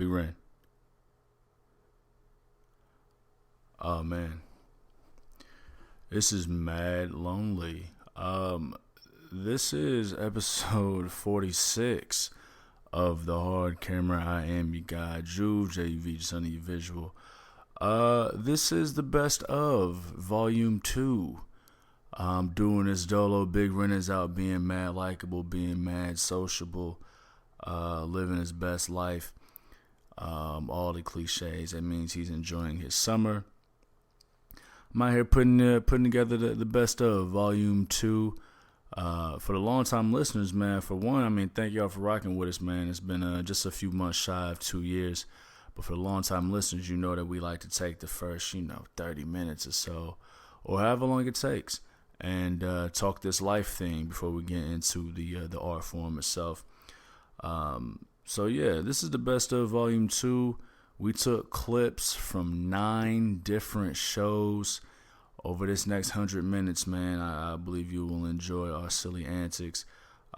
Big Ren. Oh man, this is mad lonely. This is episode 46 of the Hard Camera. I am your guy, Juv, JUV, just under your visual. This is the best of volume 2. I'm doing this dolo. Big Ren is out being mad likable, being mad sociable, living his best life. All the cliches. That means he's enjoying his summer. I'm out here putting together the best of volume 2. For the long time listeners, man, for one, I mean, thank y'all for rocking with us, man. It's been just a few months shy of 2 years. But for the long time listeners, you know that we like to take the first, 30 minutes or so, or however long it takes, and talk this life thing before we get into the art form itself. So yeah, this is the best of volume 2. We took clips from 9 different shows over this next 100 minutes, man. I believe you will enjoy our silly antics,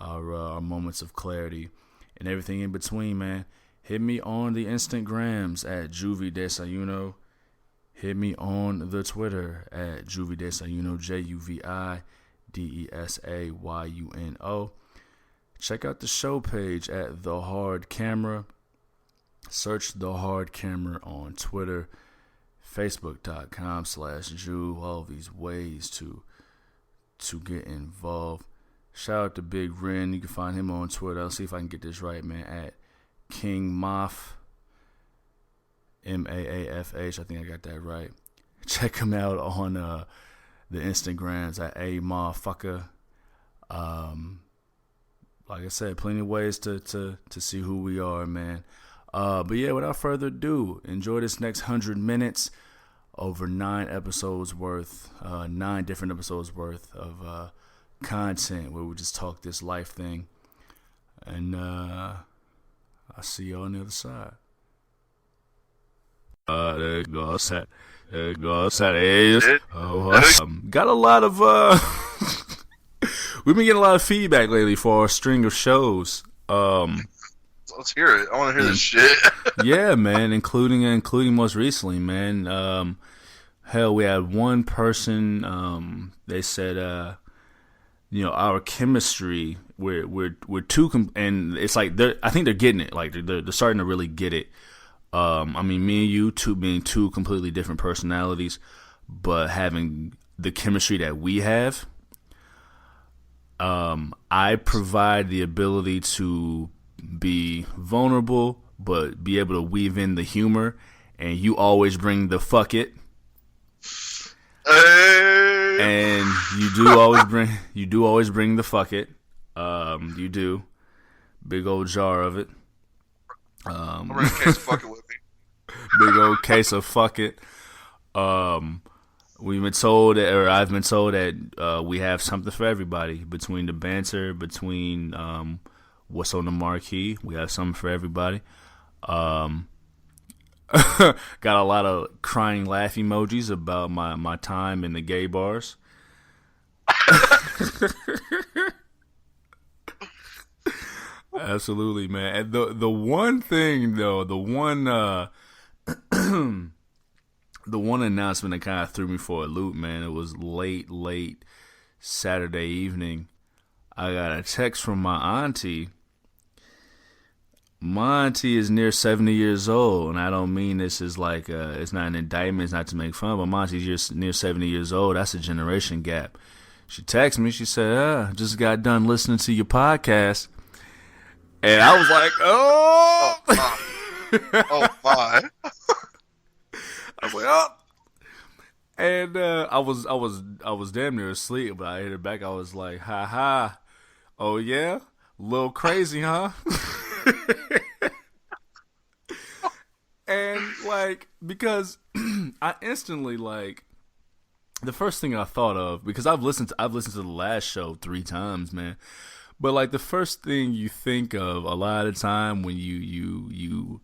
our moments of clarity, and everything in between, man. Hit me on the Instagrams at Juv Desayuno. Hit me on the Twitter at Juv Desayuno, JUVIDESAYUNO. Check out the show page at The Hard Camera. Search The Hard Camera on Twitter, Facebook.com/Juv. All these ways to get involved. Shout out to Big Ren. You can find him on Twitter. I'll see if I can get this right, man. At King Maaf, MAAFH. I think I got that right. Check him out on the Instagrams at A Motherfucker. Like I said, plenty of ways to see who we are, man. But yeah, without further ado, enjoy this next 100 minutes over 9 episodes worth, 9 different episodes worth of content where we just talk this life thing. And I'll see you on the other side. There goes that. There goes that. Got a lot of we've been getting a lot of feedback lately for our string of shows. Let's hear it. I want to hear this shit. Yeah, man, including most recently, man. Hell, we had one person. They said, our chemistry. We're too, and it's like I think they're getting it. Like they're starting to really get it. I mean, me and you being two completely different personalities, but having the chemistry that we have. I provide the ability to be vulnerable, but be able to weave in the humor, and you always bring the fuck it. Hey. And you do always bring the fuck it. You do. Big old jar of it. I'm bringing a case of fuck it with me. Big old case of fuck it. We've been told, or I've been told that we have something for everybody. Between the banter, between what's on the marquee, we have something for everybody. Got a lot of crying laugh emojis about my time in the gay bars. Absolutely, man. And the one thing though, the one announcement that kind of threw me for a loop, man. It was late Saturday evening. I got a text from my auntie. My auntie is near 70 years old, and I don't mean this as like it's not an indictment, it's not to make fun, but my auntie's just near 70 years old. That's a generation gap. She texted me. She said, just got done listening to your podcast. And I was like, oh. Oh, my. I was like, oh. And I was damn near asleep, but I hit her back. I was like, ha ha. Oh, yeah? A little crazy, huh? And, like, because I instantly, like, the first thing I thought of, because I've listened to the last show 3 times, man. But, like, the first thing you think of a lot of the time when you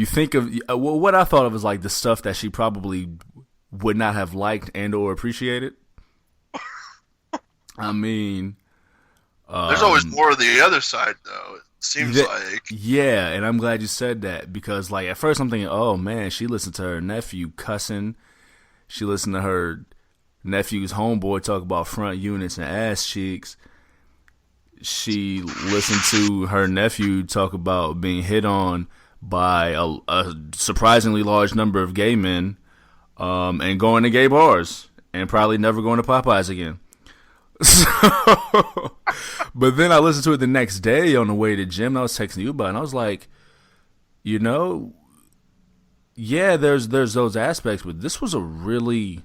think of, well, what I thought of is, like, the stuff that she probably would not have liked and or appreciated. I mean, there's always more of the other side, though. Seems like. Yeah, and I'm glad you said that because, like, at first I'm thinking, oh man, she listened to her nephew cussing. She listened to her nephew's homeboy talk about front units and ass cheeks. She listened to her nephew talk about being hit on by a surprisingly large number of gay men, and going to gay bars and probably never going to Popeyes again. So, but then I listened to it the next day on the way to the gym. And I was texting you about it, and I was like, you know, yeah, there's those aspects, but this was a really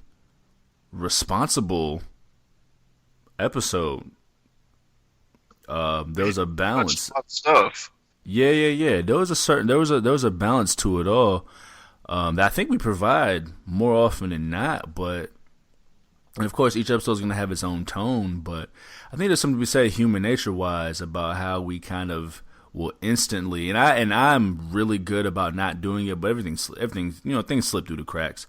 responsible episode. There was a balance. Stuff. Yeah. There was a balance to it all that I think we provide more often than not, but. And of course, each episode is going to have its own tone, but I think there's something to be said human nature-wise about how we kind of will instantly, and I'm really good about not doing it, but everything, things slip through the cracks.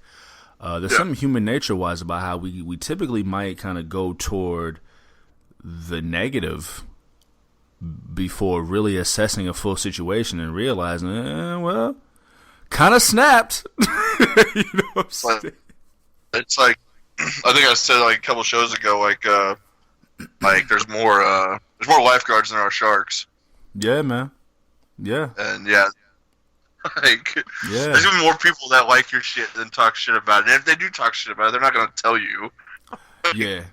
There's something human nature-wise about how we typically might kind of go toward the negative before really assessing a full situation and realizing, well, kind of snapped. You know what I'm saying? It's like, I think I said like a couple shows ago, like there's more lifeguards than there are sharks. Yeah, man. Yeah. And yeah, like yeah. there's even more people that like your shit than talk shit about it. And if they do talk shit about it, they're not gonna tell you. Yeah,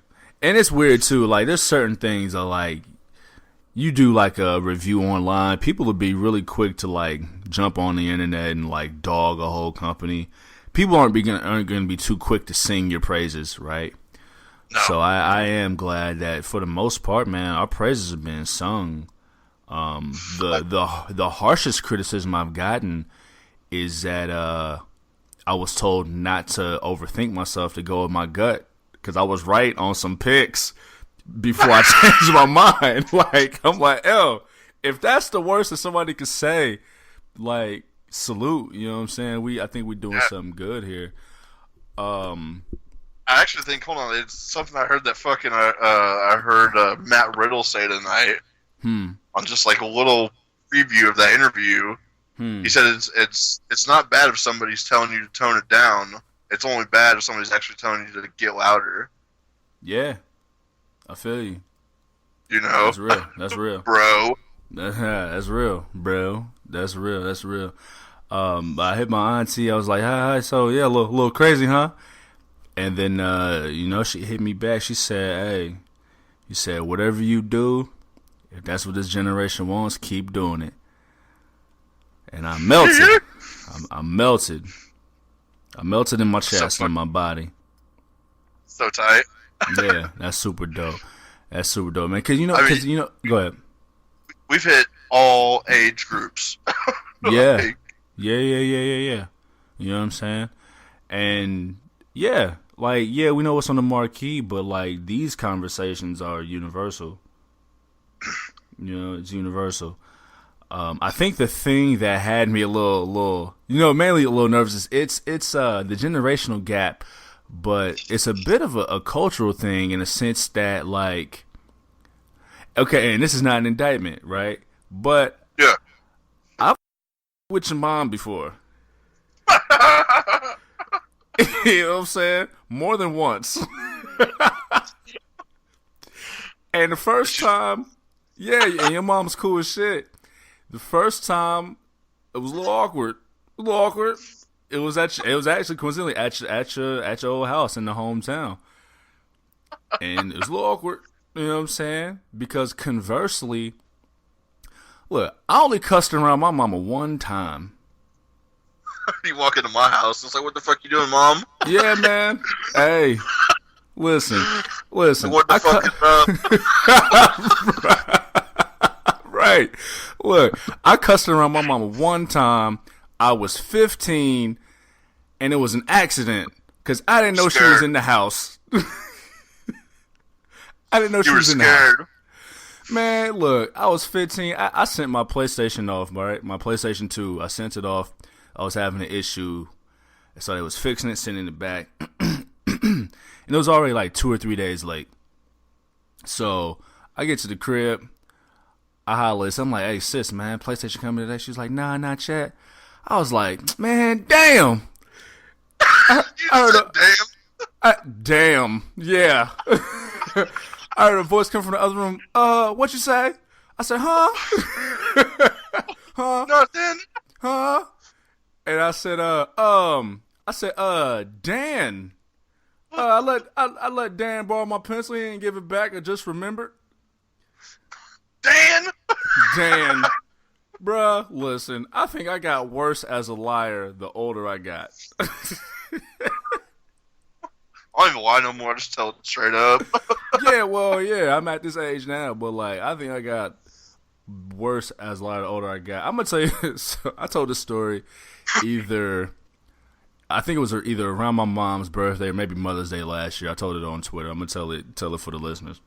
and it's weird too. Like there's certain things that like you do like a review online, people will be really quick to like jump on the internet and like dog a whole company. People aren't going to be too quick to sing your praises, right? No. So I am glad that for the most part, man, our praises have been sung. The harshest criticism I've gotten is that I was told not to overthink myself, to go with my gut, because I was right on some picks before I changed my mind. Like I'm like, if that's the worst that somebody could say, like. Salute, you know what I'm saying? I think we're doing something good here. I actually think, hold on, it's something I heard that fucking I heard Matt Riddle say tonight on just like a little preview of that interview. He said it's not bad if somebody's telling you to tone it down. It's only bad if somebody's actually telling you to get louder. Yeah, I feel you. You know, That's real, bro. That's real, bro. That's real. I hit my auntie. I was like, hi. So yeah, a little crazy, huh? And then, she hit me back. She said, hey, you said, whatever you do, if that's what this generation wants, keep doing it. And I melted. I melted. I melted in my chest and my body. So tight. Yeah, that's super dope. Man. Cause go ahead. We've hit all age groups. Yeah. Yeah. You know what I'm saying? And yeah, we know what's on the marquee, but like these conversations are universal. You know, it's universal. I think the thing that had me a little, mainly a little nervous is it's the generational gap, but it's a bit of a cultural thing in a sense that like, okay, and this is not an indictment, right? But yeah. I've with your mom before. You know what I'm saying? More than once. And the first time, and your mom's cool as shit. The first time, it was a little awkward. It was actually coincidentally at your old house in the hometown. And it was a little awkward, you know what I'm saying? Because conversely, look, I only cussed around my mama one time. You walk into my house, it's like, what the fuck you doing, Mom? Yeah, man. Hey, listen. What the fuck? Right. Look, I cussed around my mama one time. I was 15, and it was an accident because I didn't know she was in the house. I didn't know she was in the house. Man, look, I was 15. I sent my PlayStation off, right? My PlayStation 2. I sent it off. I was having an issue. So they was fixing it, sending it back. And it was already like 2 or 3 days late. So I get to the crib. I hollered. So I'm like, hey, sis, man, PlayStation coming today? She was like, nah, not yet. I was like, man, damn. I heard damn, yeah. I heard a voice come from the other room. What you say? I said, huh? Huh? Nothing. Huh? And I said, Dan. I let Dan borrow my pencil. He didn't give it back. I just remembered. Dan. Bruh, listen, I think I got worse as a liar the older I got. I don't even lie no more. I just tell it straight up. Yeah, I'm at this age now, but like, I think I got worse as a liar the older I got. I'm gonna tell you, so I told this story I think it was either around my mom's birthday or maybe Mother's Day last year. I told it on Twitter. I'm gonna tell it for the listeners.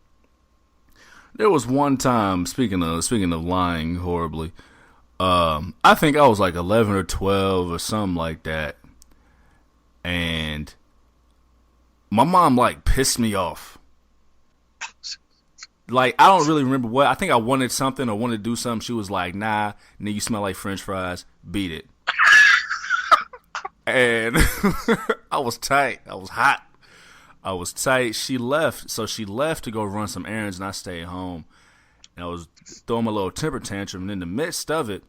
There was one time, speaking of lying horribly, I think I was like 11 or 12 or something like that, and my mom like pissed me off. Like, I don't really remember what. I think I wanted something or wanted to do something. She was like, nah, nigga, you smell like French fries. Beat it. And I was tight. I was hot. I was tight. She left. So she left to go run some errands, and I stayed home. And I was throwing my little temper tantrum. And in the midst of it,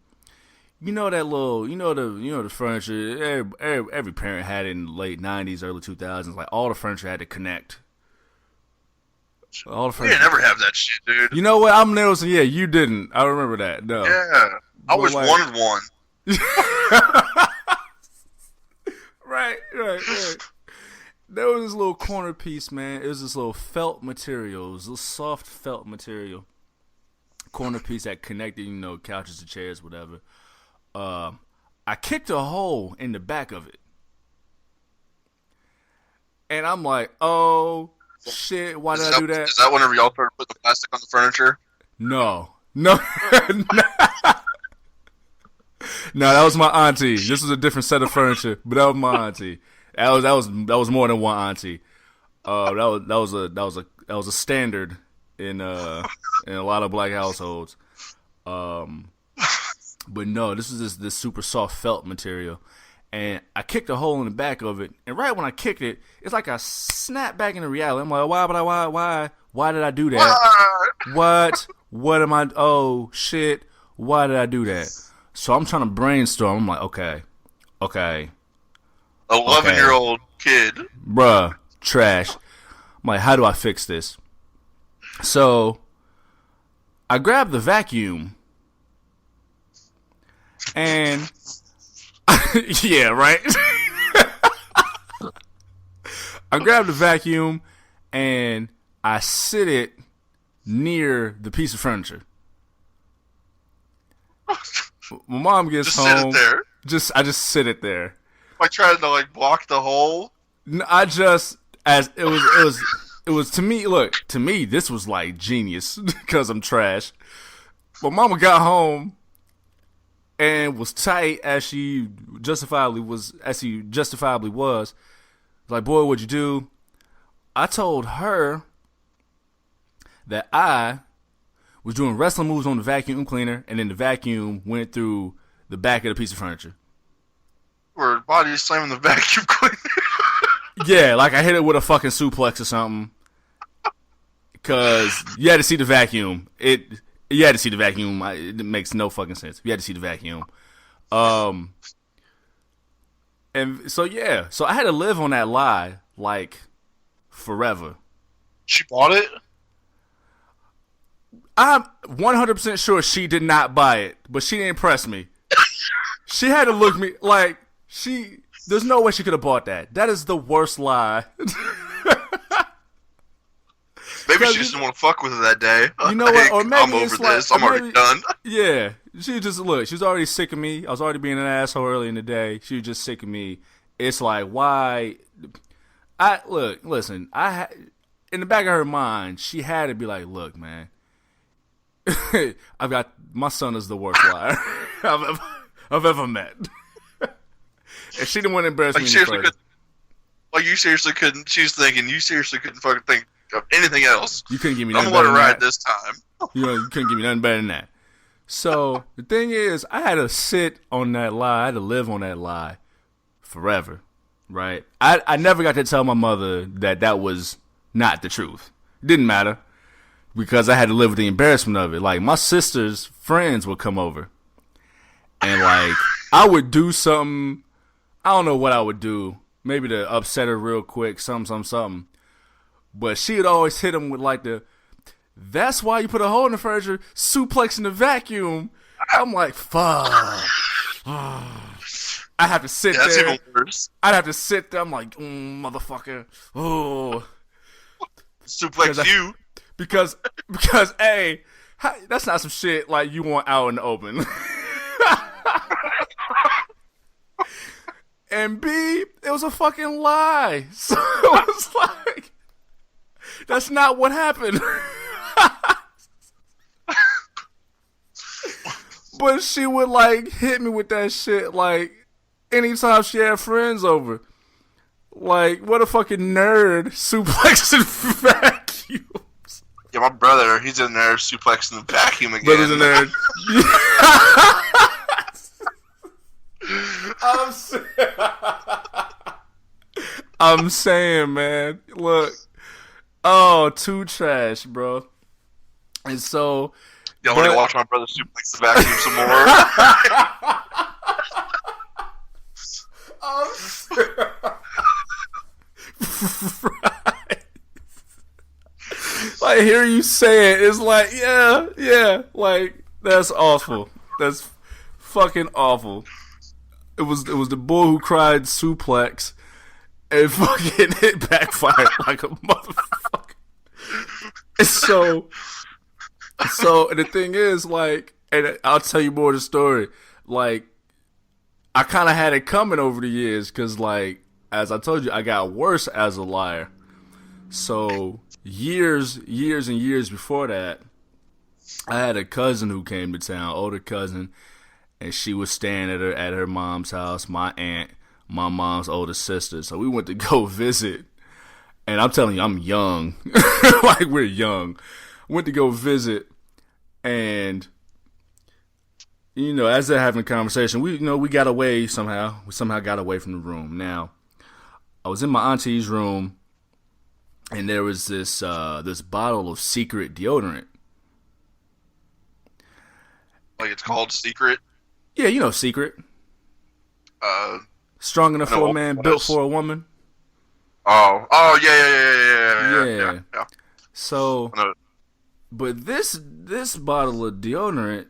the furniture. Every parent had it in the late 90s, early 2000s. Like, all the furniture had to connect. All the furniture. We didn't ever have that shit, dude. You know what? I'm noticing. Yeah, you didn't. I remember that. No. Yeah, I always wanted one. Right. There was this little corner piece, man. It was this little felt material. It was this soft felt material. Corner piece that connected, couches to chairs, whatever. I kicked a hole in the back of it. And I'm like, oh, shit, why did I do that? Is that whenever y'all started putting the plastic on the furniture? No. No, that was my auntie. This was a different set of furniture, but that was my auntie. That was more than one auntie. That was a standard in a lot of black households. But no, this was this super soft felt material, and I kicked a hole in the back of it. And right when I kicked it, it's like I snapped back into reality. I'm like, why did I do that? What am I? Oh shit! Why did I do that? So I'm trying to brainstorm. I'm like, okay. 11-year-old kid. Bruh, trash. I'm like, how do I fix this? So I grabbed the vacuum. And yeah, right? I grabbed the vacuum and I sit it near the piece of furniture. My mom gets home. Sit it there. I just sit it there. Like trying to block the hole. No, it was to me. Look, to me, this was like genius because I'm trash. But Mama got home and was tight as she justifiably was. Like, boy, what'd you do? I told her that I was doing wrestling moves on the vacuum cleaner, and then the vacuum went through the back of the piece of furniture. Or body slamming the vacuum cleaner. Yeah, like I hit it with a fucking suplex or something. Because you had to see the vacuum. You had to see the vacuum. It makes no fucking sense. You had to see the vacuum. And so, yeah. So I had to live on that lie, like, forever. She bought it? I'm 100% sure she did not buy it, but she didn't impress me. She had to look me like there's no way she could have bought that. That is the worst lie. Maybe she just didn't want to fuck with it that day. You know what? Or maybe I'm over this. I'm already done. Yeah. She was already sick of me. I was already being an asshole early in the day. She was just sick of me. It's like, why? Listen, in the back of her mind, she had to be like, look, man. My son is the worst liar I've ever met. And she didn't want to embarrass me any further. You seriously couldn't. She's thinking you seriously couldn't fucking think of anything else. You couldn't give me nothing better than that. I'm gonna let her ride this time. You couldn't give me nothing better than that. So the thing is, I had to sit on that lie. I had to live on that lie forever, right? I never got to tell my mother that was not the truth. It didn't matter because I had to live with the embarrassment of it. Like, my sister's friends would come over and, like, I would do something. I don't know what I would do. Maybe to upset her real quick, something. But she would always hit him with, like, that's why you put a hole in the furniture, suplex in the vacuum. I'm like, fuck. I have to sit there. That's even worse. I'd have to sit there. I'm like, motherfucker. Oh. Suplex you. Because, A, that's not some shit like you want out in the open. And B, it was a fucking lie. So it was like, that's not what happened. But she would, like, hit me with that shit, like, anytime she had friends over. Like, what a fucking nerd suplexing vacuums. Yeah, my brother, he's in there suplexing the vacuum again. Brother's a nerd. I'm saying, man. Look. Oh, too trash, bro. And so... Y'all want to watch my brother suplex the vacuum some more? Right. Like, hear you say it, it's like, yeah, like, that's awful. That's fucking awful. It was the boy who cried suplex and fucking it backfired like a motherfucker. So and the thing is, like, and I'll tell you more of the story. Like, I kind of had it coming over the years because, like, as I told you, I got worse as a liar. So years and years before that, I had a cousin who came to town, older cousin, and she was staying at her mom's house. My aunt, my mom's older sister. So we went to go visit, and I'm telling you, I'm young, like we're young. Went to go visit, and you know, as they're having a conversation, we got away somehow. We somehow got away from the room. Now, I was in my auntie's room, and there was this bottle of secret deodorant. Like, it's called Secret? Yeah, you know Secret. Strong enough for a man, built for a woman. Oh, yeah. So, but this bottle of deodorant,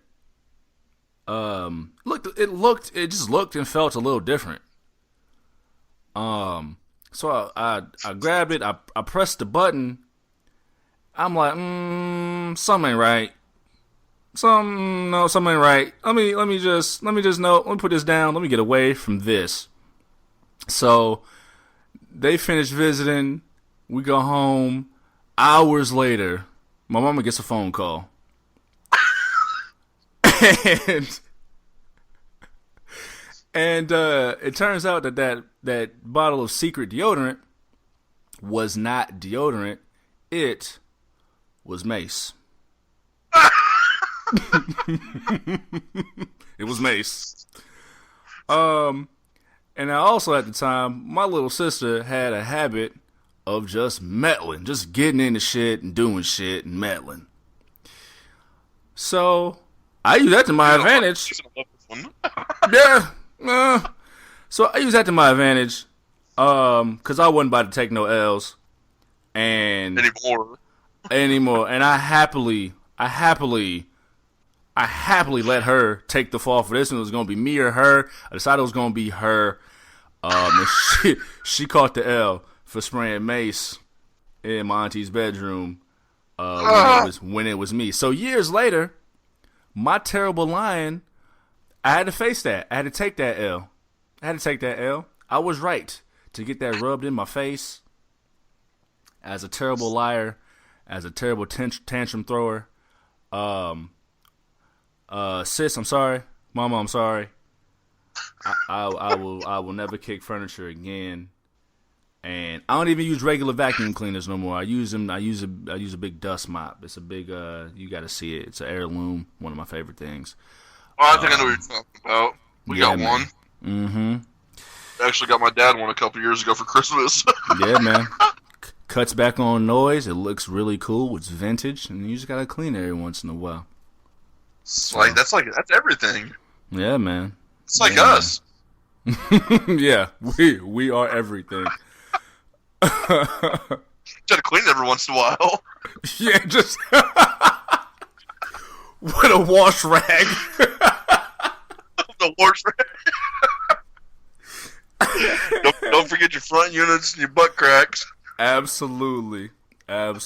it just looked and felt a little different. So I grabbed it, I pressed the button. I'm like, something ain't right. Something ain't right. Let me put this down. Let me get away from this. So they finish visiting. We go home. Hours later, my mama gets a phone call. And it turns out that bottle of secret deodorant was not deodorant. It was mace. It was mace. And I also, at the time, my little sister had a habit of just meddling, just getting into shit and doing shit and meddling. So I use that to my advantage. Yeah. So I use that to my advantage, because I wasn't about to take no L's, and anymore. And I happily let her take the fall for this, and it was gonna be me or her. I decided it was gonna be her. And she caught the L for spraying mace in my auntie's bedroom when it was me. So years later, my terrible lying, I had to face that. I had to take that L. I was right to get that rubbed in my face. As a terrible liar, as a terrible tantrum thrower. Sis, I'm sorry. Mama, I'm sorry. I will never kick furniture again. And I don't even use regular vacuum cleaners no more. I use them. I use a big dust mop. It's a big. You got to see it. It's an heirloom. One of my favorite things. Oh, I think I know what you're talking about. We got man. one. Mm-hmm. I actually got my dad one a couple years ago for Christmas. Yeah, man. Cuts back on noise. It looks really cool. It's vintage, and you just gotta clean it every once in a while. That's everything. Yeah, man. It's like us. Yeah, we are everything. Try to clean it every once in a while. Yeah, just with a wash rag. The wash rag. Don't forget your front units and your butt cracks. Absolutely. Elbow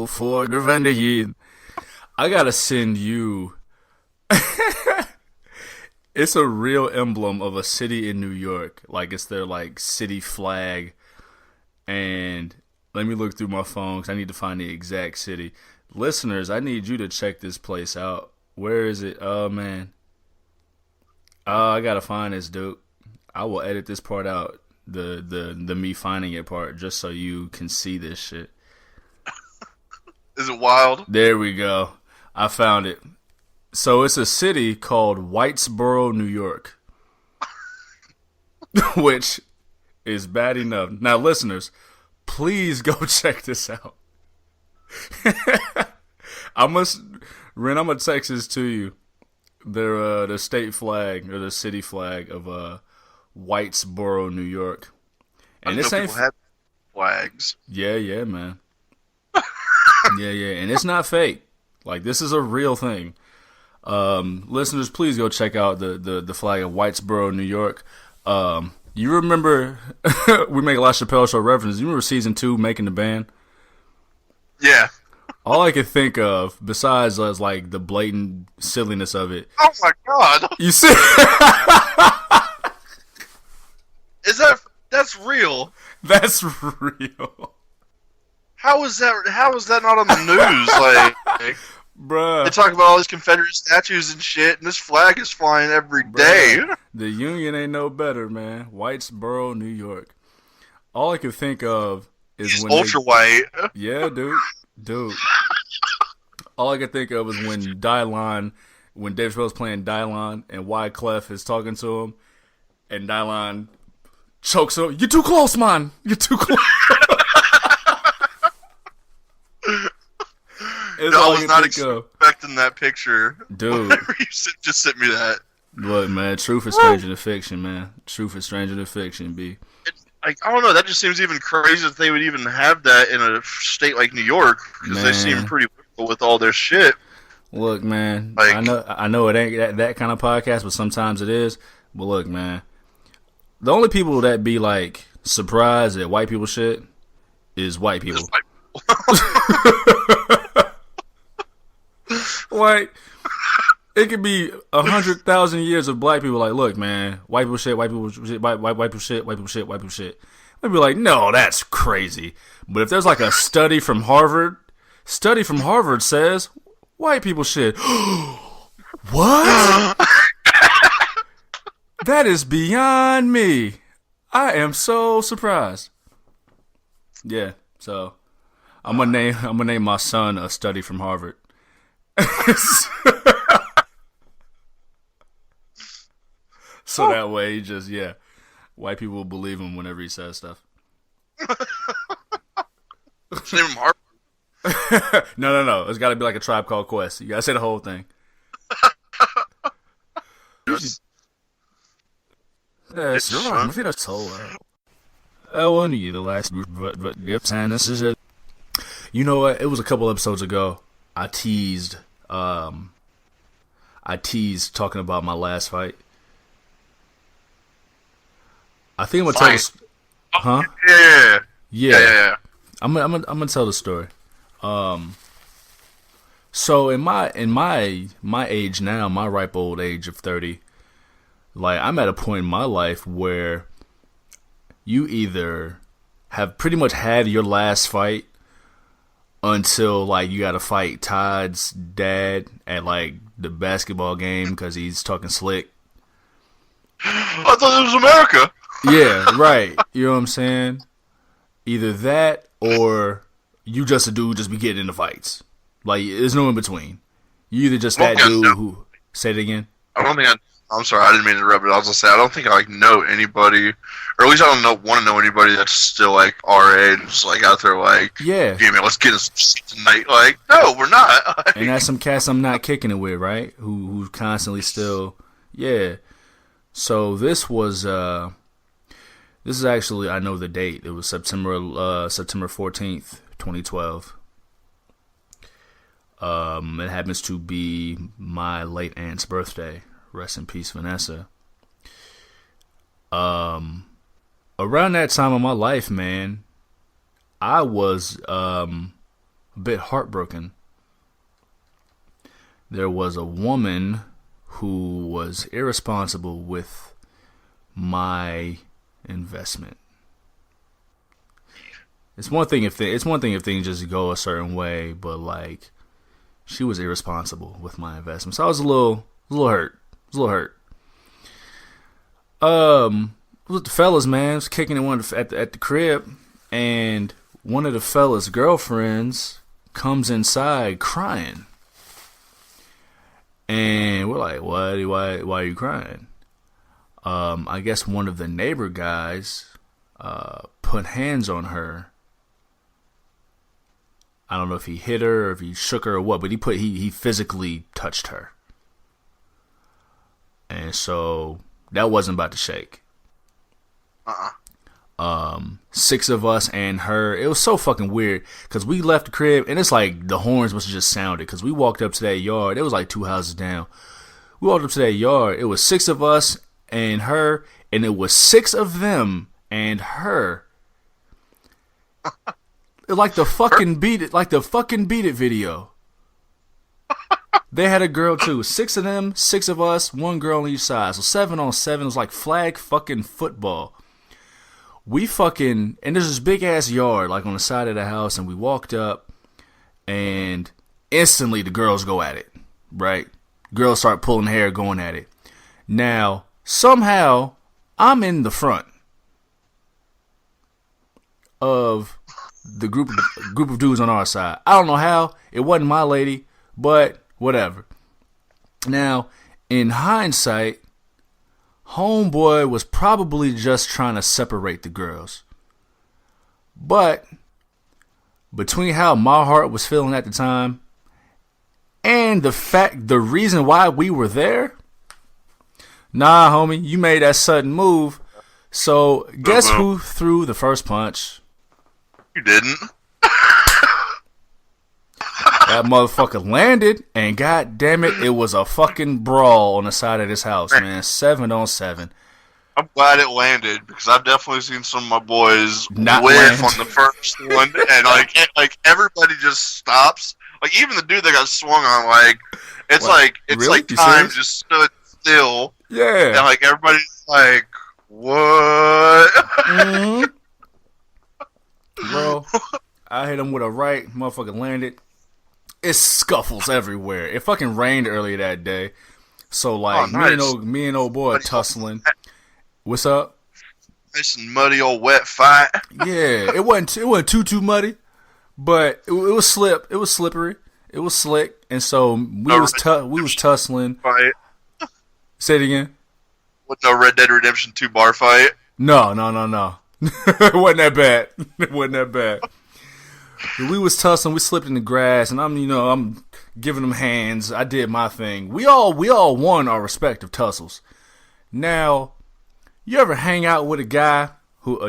for the I gotta send you. It's a real emblem of a city in New York. Like, it's their, like, city flag. And let me look through my phone because I need to find the exact city. Listeners, I need you to check this place out. Where is it? Oh, man. I gotta find this, dude. I will edit this part out. The me finding it part, just so you can see this shit. Is it wild? There we go. I found it. So it's a city called Whitesboro, New York. Which is bad enough. Now, listeners, please go check this out. I'm gonna text this to you. The state flag or the city flag of Whitesboro, New York. And this ain't have flags. Yeah, man. yeah, and it's not fake. Like, this is a real thing. Listeners, please go check out the flag of Whitesboro, New York. You remember we make a lot of Chappelle Show references. You remember season 2, Making the Band? Yeah. All I could think of, besides like the blatant silliness of it. Oh my god! You see? That's real? That's real. How is that not on the news? Like, bruh, they talk about all these Confederate statues and shit, and this flag is flying every day. The Union ain't no better, man. Whitesboro, New York. All I could think of is He's ultra white. Yeah, dude. All I could think of is when Dave Chappelle's playing Dylon, and Wyclef is talking to him, and Dylon chokes him. You're too close, man. You're too close. I was not expecting that picture. Dude. Whenever you just sent me that. Look, man, truth is stranger than fiction, man. Truth is stranger than fiction, B. I don't know, that just seems even crazy that they would even have that in a state like New York, because they seem pretty liberal with all their shit. Look, man, like, I know it ain't that kind of podcast, but sometimes it is. But look, man, the only people that be, like, surprised at white people shit is white people. Like, it could be 100,000 years of black people like, look, man, white people shit, white people shit, white people shit, white people shit, white people shit. They'd be like, no, that's crazy. But if there's like a study from Harvard says white people shit. What? That is beyond me. I am so surprised. Yeah, so I'm gonna name my son a study from Harvard. So that way, white people will believe him whenever he says stuff. Name him Harvard. No. It's got to be like a Tribe Called Quest. You got to say the whole thing. That's wrong. I think that's so. I want you the last, but yep, and this is it. You know what? It was a couple episodes ago. I teased talking about my last fight. I think I'm gonna tell huh? Yeah. I'm gonna tell the story. So in my age now, my ripe old age of 30, like, I'm at a point in my life where you either have pretty much had your last fight until, like, you gotta fight Todd's dad at, like, the basketball game because he's talking slick. I thought it was America. Yeah, right. You know what I'm saying? Either that or you just a dude just be getting into fights. Like, there's no in between. You either just that dude who... Say it again. I don't think I'm sorry, I didn't mean to interrupt, but I was gonna say I don't think I know anybody, or at least I don't want to know anybody that's still like our age, like out there like, yeah, man, let's get us tonight. Like, no, we're not. And that's some cats I'm not kicking it with, right? Who constantly still, yeah. So this was this is actually, I know the date. It was September 14th, 2012. It happens to be my late aunt's birthday. Rest in peace, Vanessa. Around that time of my life, man, I was a bit heartbroken. There was a woman who was irresponsible with my investment. It's one thing if things just go a certain way, but like, she was irresponsible with my investment. So I was a little hurt. With the fellas, man, I was kicking it at the crib, and one of the fellas' girlfriends comes inside crying, and we're like, why are you crying? I guess one of the neighbor guys put hands on her. I don't know if he hit her or if he shook her or what, but he physically touched her. And so that wasn't about to shake. Six of us and her. It was so fucking weird because we left the crib and it's like the horns must have just sounded because we walked up to that yard. It was like 2 houses down. We walked up to that yard. It was 6 of us and her, and it was 6 of them and her. Like the fucking Beat It video. They had a girl too. 6 of them, 6 of us, 1 girl on each side. So 7 on 7. It was like flag fucking football. We fucking, and there's this big ass yard like on the side of the house, and we walked up, and instantly the girls go at it, right? Girls start pulling hair, going at it. Now, somehow, I'm in the front of the group of dudes on our side. I don't know how. It wasn't my lady, but whatever. Now, in hindsight, homeboy was probably just trying to separate the girls. But between how my heart was feeling at the time and the reason why we were there, nah, homie, you made that sudden move. So guess who threw the first punch? You didn't. That motherfucker landed, and god damn it, it was a fucking brawl on the side of this house, man. 7 on 7. I'm glad it landed because I've definitely seen some of my boys Not whiff land. on the first one, and like everybody just stops. Like even the dude that got swung on, like it's What? like it's Really? like You time serious? just stood still. Yeah. And like everybody's like, what? Mm-hmm. Bro, I hit him with a right, motherfucker landed. It's scuffles everywhere. It fucking rained earlier that day. So like nice. me and old boy tussling. What's up? Nice and muddy old wet fight. Yeah, it wasn't too muddy, but it was slippery. It was slick, and so we was tussling. Fight. Say it again. With no Red Dead Redemption 2 bar fight. No. It wasn't that bad. We was tussling. We slipped in the grass, and I'm giving them hands. I did my thing. We all won our respective tussles. Now, you ever hang out with a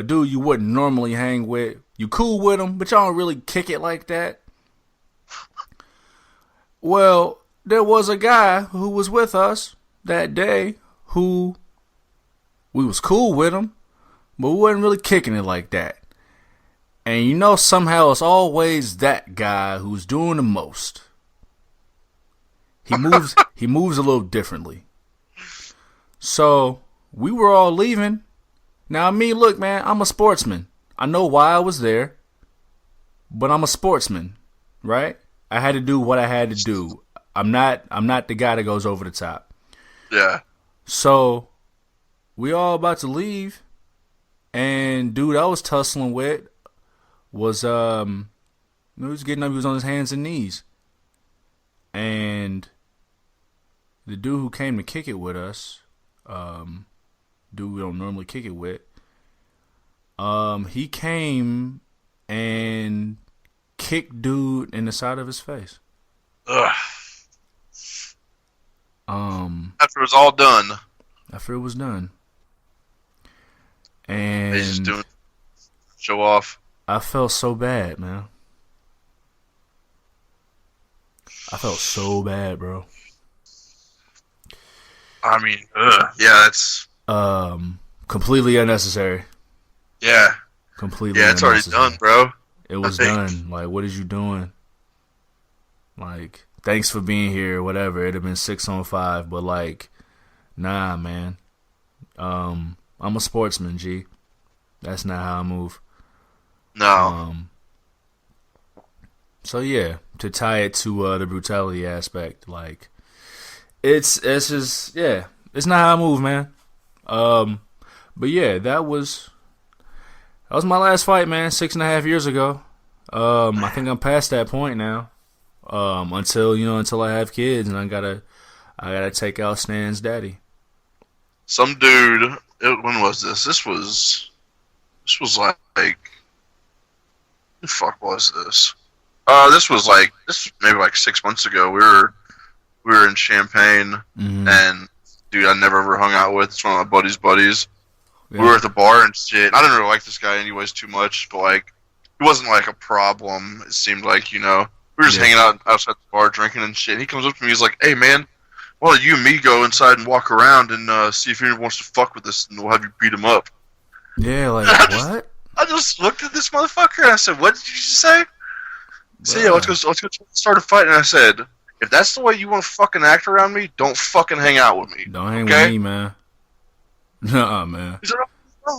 dude you wouldn't normally hang with? You cool with him, but y'all don't really kick it like that. Well, there was a guy who was with us that day who we was cool with him, but we wasn't really kicking it like that. And somehow it's always that guy who's doing the most. He moves a little differently. So we were all leaving. Now look, man, I'm a sportsman. I know why I was there, but I'm a sportsman, right? I had to do what I had to do. I'm not the guy that goes over the top. Yeah. So we all about to leave, and dude I was tussling with was he was getting up. He was on his hands and knees, and the dude who came to kick it with us, dude we don't normally kick it with, he came and kicked dude in the side of his face. Ugh. After it was all done. After it was done. And they just doing show off. I felt so bad, man. I felt so bad, bro. I mean, yeah, it's completely unnecessary. Yeah. Completely Yeah, it's already done, bro. It was done. Like, what is you doing? Like, thanks for being here, whatever. It'd have been 6-on-5, but like, nah, man. I'm a sportsman, G. That's not how I move. No. So yeah, to tie it to the brutality aspect, like, it's just, yeah, it's not how I move, man. But yeah, that was my last fight, man. 6.5 years ago. I think I'm past that point now. Until I have kids and I gotta take out Stan's daddy. Some dude. When was this? This was like. Who the fuck was this? This was maybe like 6 months ago. We were in Champaign, and dude, I never ever hung out with. It's one of my buddies. Yeah. We were at the bar and shit. I didn't really like this guy anyways too much, but like, it wasn't like a problem. It seemed like, we were just hanging out outside the bar drinking and shit. And he comes up to me, he's like, "Hey man, why don't you and me go inside and walk around and see if anyone wants to fuck with us, and we'll have you beat him up." Yeah, like what? I just looked at this motherfucker and I said, "What did you just say?" So yeah, let's go start a fight. And I said, "If that's the way you want to fucking act around me, don't fucking hang out with me. Don't hang with me, man." Nah, man. He said,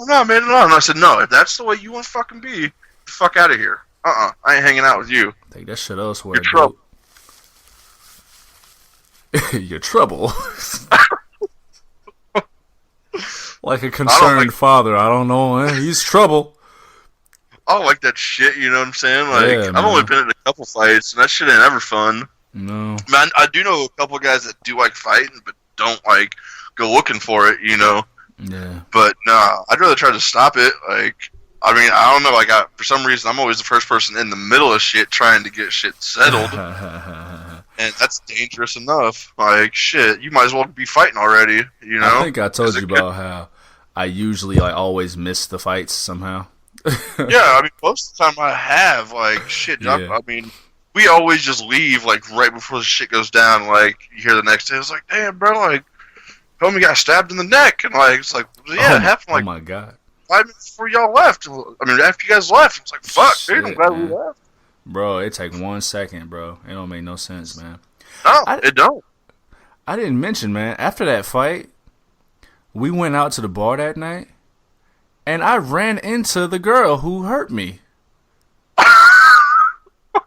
"No, man, no." And I said, "No, if that's the way you want to fucking be, get the fuck out of here. I ain't hanging out with you. Take that shit elsewhere. You're trouble." You're trouble. Like a concerned father. I don't know, man. He's trouble. I don't like that shit, you know what I'm saying? Like, yeah, I've only been in a couple fights, and that shit ain't ever fun. No. Man, I do know a couple guys that do like fighting, but don't like go looking for it, Yeah. But nah, I'd rather try to stop it. Like, I mean, I don't know. Like, for some reason, I'm always the first person in the middle of shit trying to get shit settled, and that's dangerous enough. Like, shit, you might as well be fighting already. I think I told you about how I usually always miss the fights somehow. Yeah, I mean, most of the time I have, like, shit. Yeah. I mean, we always just leave, like, right before the shit goes down. Like, you hear the next day, it's like, "Damn, bro, like, homie got stabbed in the neck." And, like, it's like, yeah, it happened, like, oh my God. 5 minutes before y'all left. I mean, after you guys left, it's like, fuck, shit, dude, I'm glad we left. Bro, it take 1 second, bro. It don't make no sense, man. No, it don't. I didn't mention, man, after that fight, we went out to the bar that night, and I ran into the girl who hurt me. I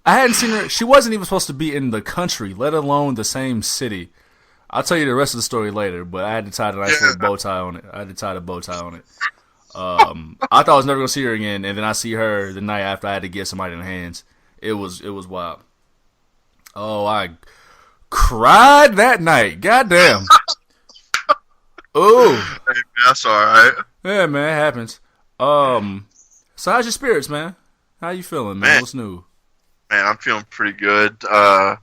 hadn't seen her. She wasn't even supposed to be in the country, let alone the same city. I'll tell you the rest of the story later, but I had to tie the nice little bow tie on it. I had to tie the bow tie on it. I thought I was never going to see her again, and then I see her the night after. I had to get somebody in the hands. It was wild. Oh, I cried that night. Goddamn. Ooh. Hey, that's alright. Yeah, man, it happens. So how's your spirits, man? How you feeling, man? What's new? Man, I'm feeling pretty good. I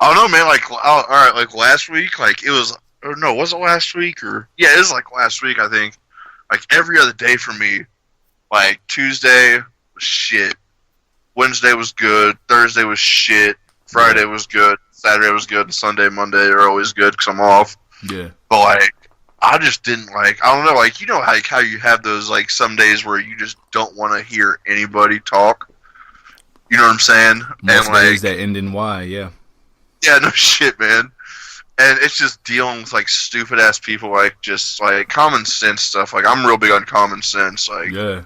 don't know, man. Like, all right, like last week, like it was, or no, was it last week? Or yeah, it was like last week, I think. Like every other day for me, like Tuesday was shit, Wednesday was good, Thursday was shit, Friday was good, Saturday was good, and Sunday, Monday are always good because I'm off. Yeah. But like, I just didn't like. I don't know, like how you have those like some days where you just don't want to hear anybody talk. You know what I'm saying? Most and days like that end in Y, yeah. Yeah, no shit, man. And it's just dealing with like stupid ass people, like just like common sense stuff. Like I'm real big on common sense. Like yeah.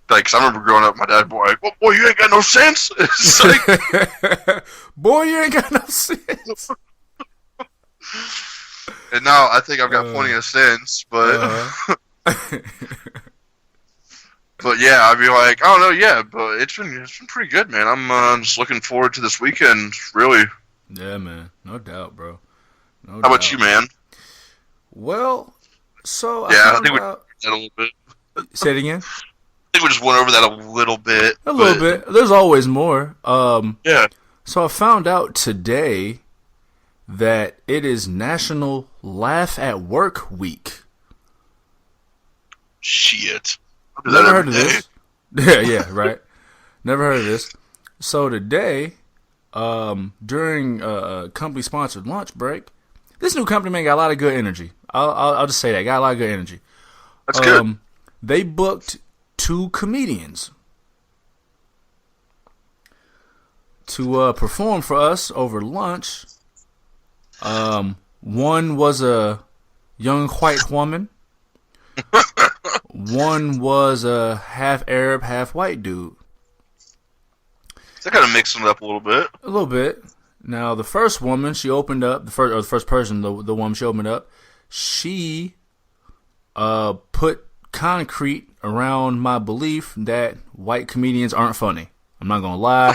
Like, 'cause I remember growing up, my dad boy like, "Well, boy, you ain't got no sense." It's like, boy, you ain't got no sense. And now I think I've got plenty of sense, but but yeah, I'd be like, I don't know, yeah, but it's been pretty good, man. I'm just looking forward to this weekend, really. Yeah, man, no doubt, bro. No How doubt. about you, man? Well, so I think we did that a little bit. Say it again. I think we just went over that a little bit. A little bit. There's always more. Yeah. So I found out today that it is National Laugh at Work Week. Shit. Never heard of this. Yeah, right. Never heard of this. So today, during a company-sponsored lunch break, this new company, man, got a lot of good energy. I'll just say that. Got a lot of good energy. That's good. They booked 2 comedians to perform for us over lunch. One was a young white woman. One was a half Arab, half white dude. That kind of mixing it up a little bit. A little bit. Now, the first woman, she opened up, the first person, the woman she opened up, she put concrete around my belief that white comedians aren't funny. I'm not gonna lie.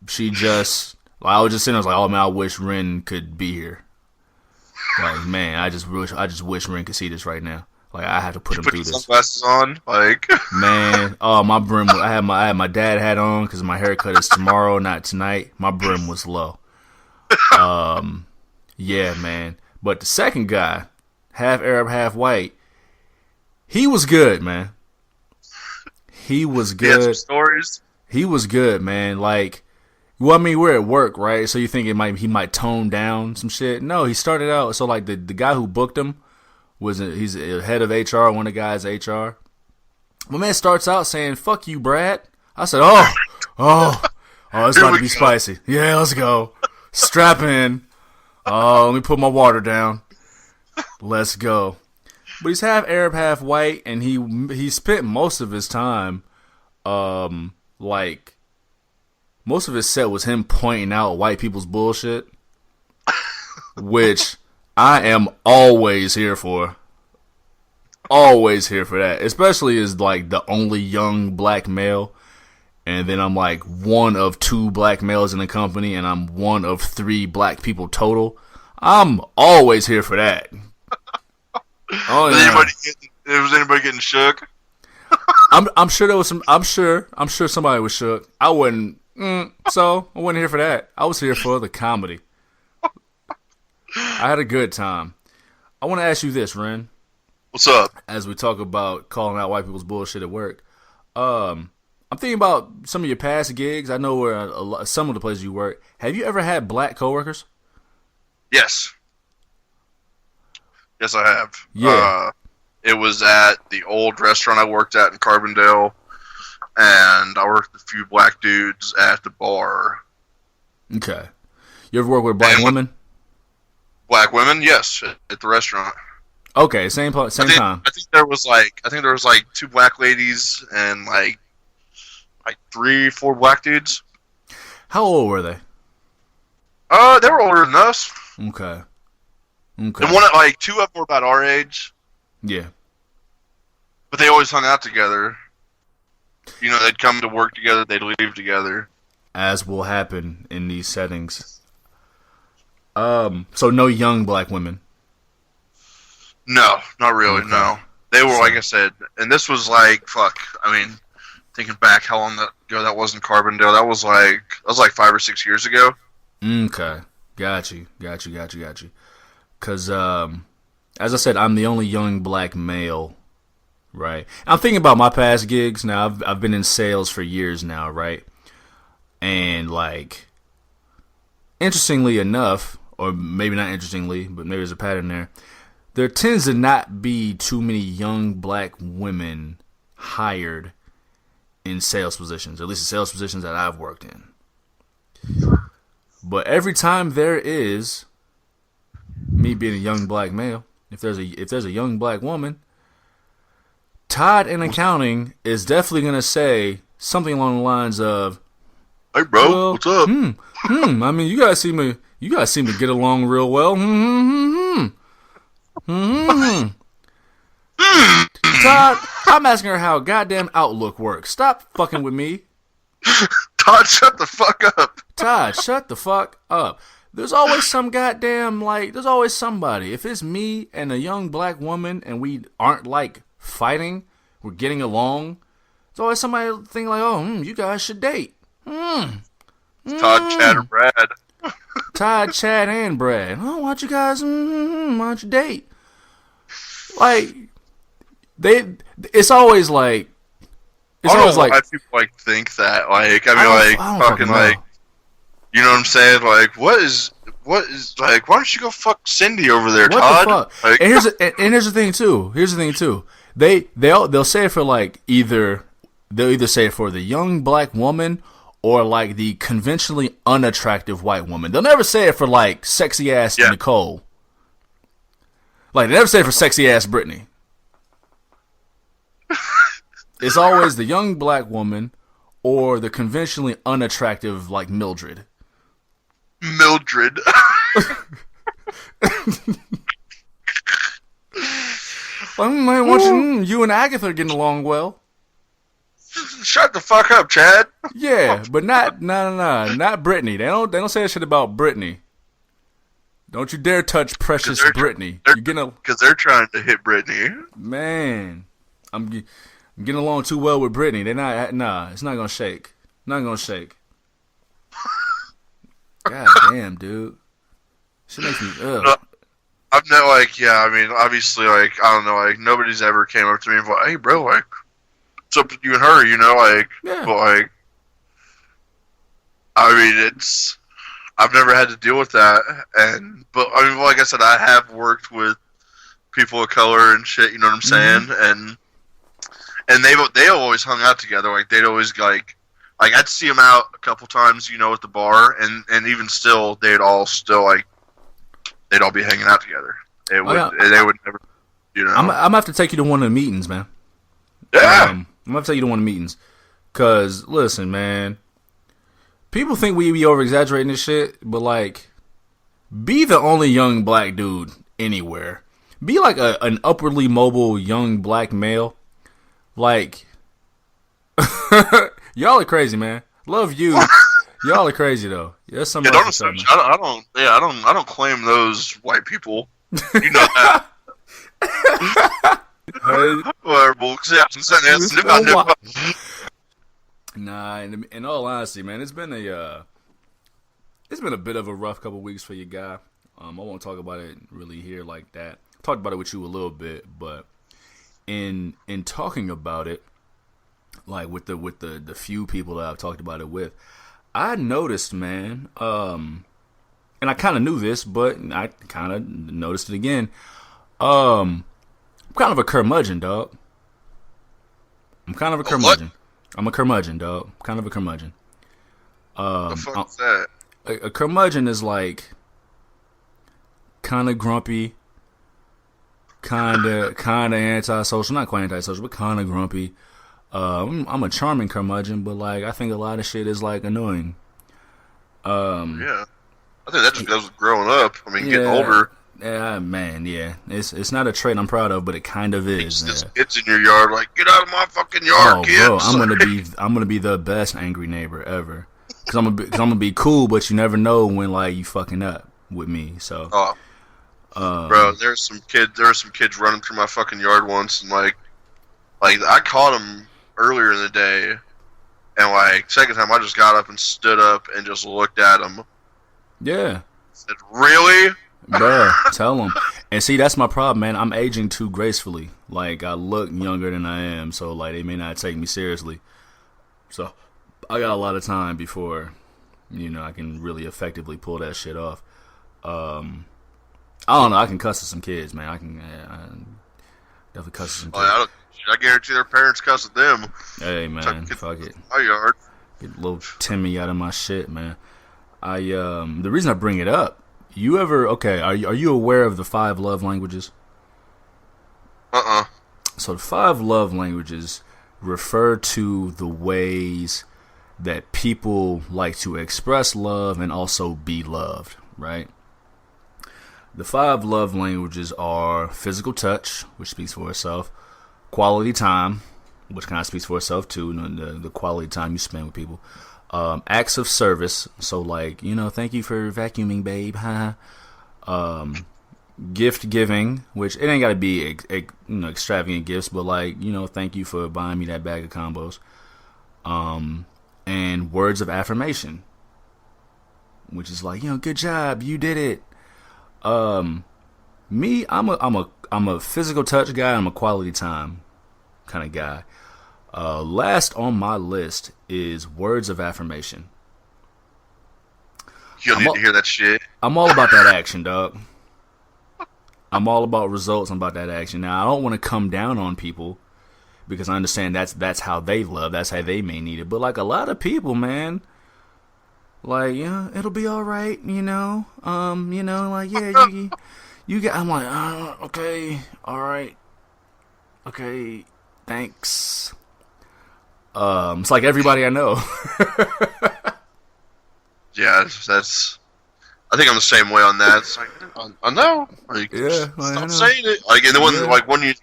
She just, I was just sitting there, I was like, oh man, I wish Ren could be here. Like, man, I just wish Ren could see this right now. Like, I have to put him through this. Sunglasses on, like. Man, oh, my brim. I had my dad hat on because my haircut is tomorrow, not tonight. My brim was low. Yeah, man. But the second guy, half Arab, half white, he was good, man. He was good. He had some stories. He was good, man. Like, well, I mean, we're at work, right? So you think he might tone down some shit? No, he started out. So like the guy who booked him he's a head of HR. One of the guys HR. My man starts out saying, "Fuck you, Brad." I said, "Oh, it's about to be spicy. Yeah, let's go. Strap in. Oh, let me put my water down. Let's go." But he's half Arab, half white, and he spent most of his time, like, most of his set was him pointing out white people's bullshit, which I am always here for. Always here for that. Especially as, like, the only young black male. And then I'm, like, one of 2 black males in the company. And I'm one of 3 black people total. I'm always here for that. Was anybody getting shook? I'm sure there was some. I'm sure somebody was shook. I wasn't. So I wasn't here for that. I was here for the comedy. I had a good time. I want to ask you this, Ren. What's up? As we talk about calling out white people's bullshit at work, I'm thinking about some of your past gigs. I know where some of the places you work. Have you ever had black coworkers? Yes. Yes, I have. Yeah. It was at the old restaurant I worked at in Carbondale, and I worked with a few black dudes at the bar. Okay. You ever work with black women? Black women, yes, at the restaurant. Okay, same time. I think there was like 2 black ladies and like 3-4 black dudes. How old were they? They were older than us. Okay. And 2 of them were about our age. Yeah. But they always hung out together. You know, they'd come to work together, they'd leave together. As will happen in these settings. So no young black women. No, not really, no. They were, like I said, and this was like, thinking back how long ago that was in Carbondale, that was like 5 or 6 years ago. Okay. Got you. Because, as I said, I'm the only young black male, right? I'm thinking about my past gigs now. I've been in sales for years now, right? And, like, interestingly enough, or maybe not interestingly, but maybe there's a pattern there tends to not be too many young black women hired in sales positions, at least the sales positions that I've worked in. But every time there is, me being a young black male, if there's a young black woman, Todd in accounting is definitely gonna say something along the lines of, "Hey, bro, what's up?" I mean, you guys You guys seem to get along real well. Todd, I'm asking her how goddamn Outlook works. Stop fucking with me. Todd, shut the fuck up. Todd, shut the fuck up. There's always some goddamn, there's always somebody. If it's me and a young black woman and we aren't, fighting, we're getting along, there's always somebody thinking you guys should date. Todd, Chad, or Brad. Todd, Chad, and Brad. Oh, why don't you guys, why don't you date? It's always I don't know why people think that. Fucking you know what I'm saying? What is why don't you go fuck Cindy over there, what Todd? The fuck? And here's the thing too. They'll say it for they'll either say it for the young black woman or the conventionally unattractive white woman. They'll never say it for sexy ass Nicole. They never say it for sexy ass Brittany. It's always the young black woman or the conventionally unattractive Mildred. Mildred. You and Agatha are getting along well. Shut the fuck up, Chad. Yeah, but not Brittany. They don't say that shit about Brittany. Don't you dare touch precious Brittany. Because they're trying to hit Brittany. Man, I'm getting along too well with Brittany. They're not. Nah, it's not gonna shake. Not gonna shake. God damn, dude. Shit makes me. Ugh. I've never obviously, I don't know, nobody's ever came up to me and like, hey, bro, what's up with you and her, Yeah. But I've never had to deal with that, but like I said, I have worked with people of color and shit, you know what I'm saying, and they always hung out together, they'd always I'd see them out a couple times, at the bar, and even still, they'd all be hanging out together. They would never, I'm gonna have to take you to one of the meetings, man. Yeah. I'm gonna have to take you to one of the meetings, cause listen, man, people think we be over exaggerating this shit, but be the only young black dude anywhere. Be an upwardly mobile young black male. Y'all are crazy, man. Love you. Y'all are crazy though. That's something. I don't claim those white people. You know that. Nah, in all honesty, man, it's been a bit of a rough couple weeks for your guy. I won't talk about it really here like that. Talked about it with you a little bit, but in talking about it, with the few people that I've talked about it with, I noticed, man, and I kind of knew this, but I kind of noticed it again. I'm kind of a curmudgeon, dog. I'm kind of a curmudgeon. I'm a curmudgeon, dog. Kind of a curmudgeon. The fuck is that? A curmudgeon is kind of grumpy, kind of antisocial. Not quite antisocial, but kind of grumpy. I'm a charming curmudgeon, but I think a lot of shit is annoying. Yeah, I think that just goes with growing up. Getting older. Yeah, man. Yeah, it's not a trait I'm proud of, but it kind of is. It's in your yard, get out of my fucking yard, kids. Bro, I'm gonna be the best angry neighbor ever. Cause I'm gonna be cool, but you never know when you fucking up with me. So. Bro, there were some kids running through my fucking yard once, and I caught them earlier in the day, and second time I just got up and stood up and just looked at them. Yeah. Said, really? Bruh, tell them. And see, that's my problem, man. I'm aging too gracefully. I look younger than I am, so they may not take me seriously. So I got a lot of time before, I can really effectively pull that shit off. I don't know. I can cuss at some kids, man. I definitely cuss at some kids. I guarantee their parents cuss at them. Hey, man, fuck it. My yard. Get little Timmy out of my shit, man. The reason I bring it up, are you aware of the 5 love languages? So the 5 love languages refer to the ways that people like to express love and also be loved, right? The 5 love languages are physical touch, which speaks for itself, quality time, which kind of speaks for itself too, the quality time you spend with people, acts of service, so like, thank you for vacuuming, babe, gift giving, which it ain't gotta be extravagant gifts, but like, thank you for buying me that bag of combos, and words of affirmation, which is like, good job, you did it. Me, I'm a physical touch guy. I'm a quality time kind of guy. Last on my list is words of affirmation. You'll need to hear that shit. I'm all about that action, dog. I'm all about results. I'm about that action. Now, I don't want to come down on people because I understand that's how they love. That's how they may need it. But like a lot of people, man, like, it'll be all right, like, yeah, you get. I'm like, okay, all right, okay, thanks. It's like everybody I know. Yeah, that's. I think I'm the same way on that. It's like, I know. Like, yeah, stop saying it. Like, and then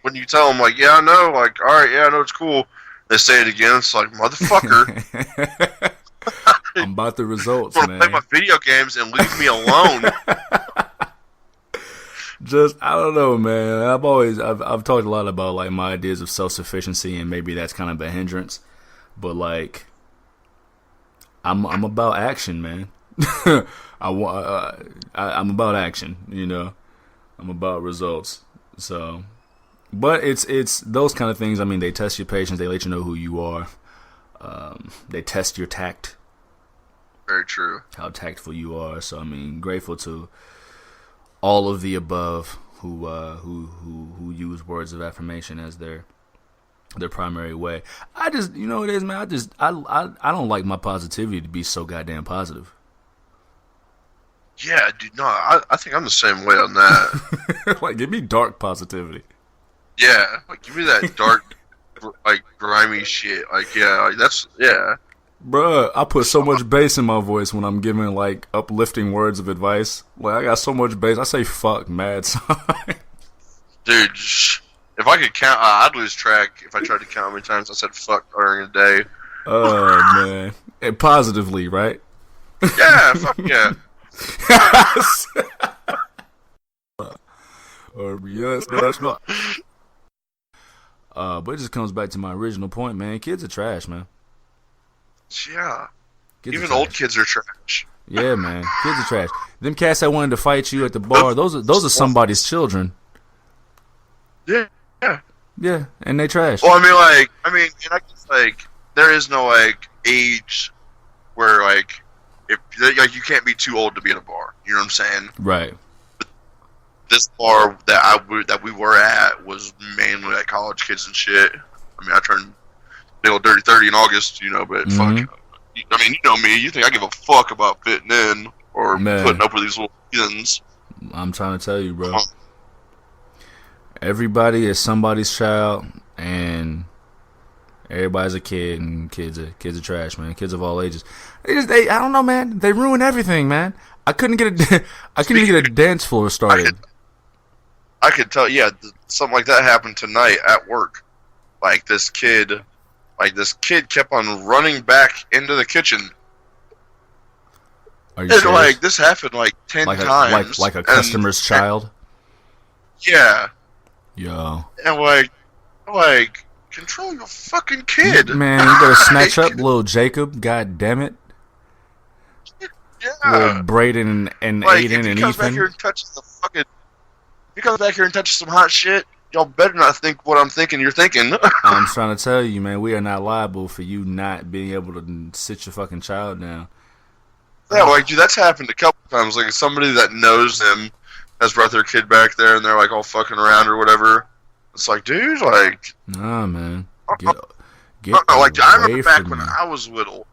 when you tell them, like, yeah, I know. Like, all right, yeah, I know, it's cool. They say it again. It's like, motherfucker. I'm about the results, man. Man. Play my video games and leave me alone. I don't know, man. I've talked a lot about like my ideas of self-sufficiency, and maybe that's kind of a hindrance. But like, I'm about action, man. I'm about action, I'm about results. So, but it's those kind of things. I mean, they test your patience. They let you know who you are. They test your tact. Very true. How tactful you are. So I mean, grateful to all of the above who use words of affirmation as their primary way. I just, what it is, man. I don't like my positivity to be so goddamn positive. Yeah, dude. No, I think I'm the same way on that. Like, give me dark positivity. Yeah, like give me that dark, like grimy shit. Like, yeah, like that's yeah. Bruh, I put so much bass in my voice when I'm giving, like, uplifting words of advice. Like, I got so much bass. I say fuck mad time. Dude, if I could count, I'd lose track if I tried to count how many times I said fuck during a day. Oh, man. And positively, right? Yeah, fuck yeah. Or, yes, that's not. But it just comes back to my original point, man. Kids are trash, man. Yeah. Kids even old kids are trash. Yeah, man. Kids are trash. Them cats that wanted to fight you at the bar, those are somebody's children. Yeah. Yeah. Yeah, and they trash. Well, I mean, and I guess, like, there is no, like, age where, like, if like you can't be too old to be at a bar. You know what I'm saying? Right. This bar that we were at was mainly like college kids and shit. I mean, I turned big old dirty 30 in August, but fuck. I mean, you know me. You think I give a fuck about fitting in or putting up with these little heathens? I'm trying to tell you, bro. Everybody is somebody's child, and everybody's a kid, and kids are trash, man. Kids of all ages. I don't know, man. They ruin everything, man. I couldn't get a dance floor started. I could tell. Yeah, something like that happened tonight at work. Like this kid kept on running back into the kitchen. Are you serious? Like this happened like 10 times. Like a customer's child. Yeah. Yo. And like control your fucking kid. Man, you better snatch up little Jacob. God damn it. Yeah. Little Braden and like, Aiden and Ethan. If he comes back here and touches some hot shit, y'all better not think what I'm thinking you're thinking. I'm trying to tell you, man, we are not liable for you not being able to sit your fucking child down. Yeah, like, dude, that's happened a couple times. Like, somebody that knows them has brought their kid back there, and they're, like, all fucking around or whatever. It's like, dude, like... Nah, man. Get like, I remember back from when me. I was little,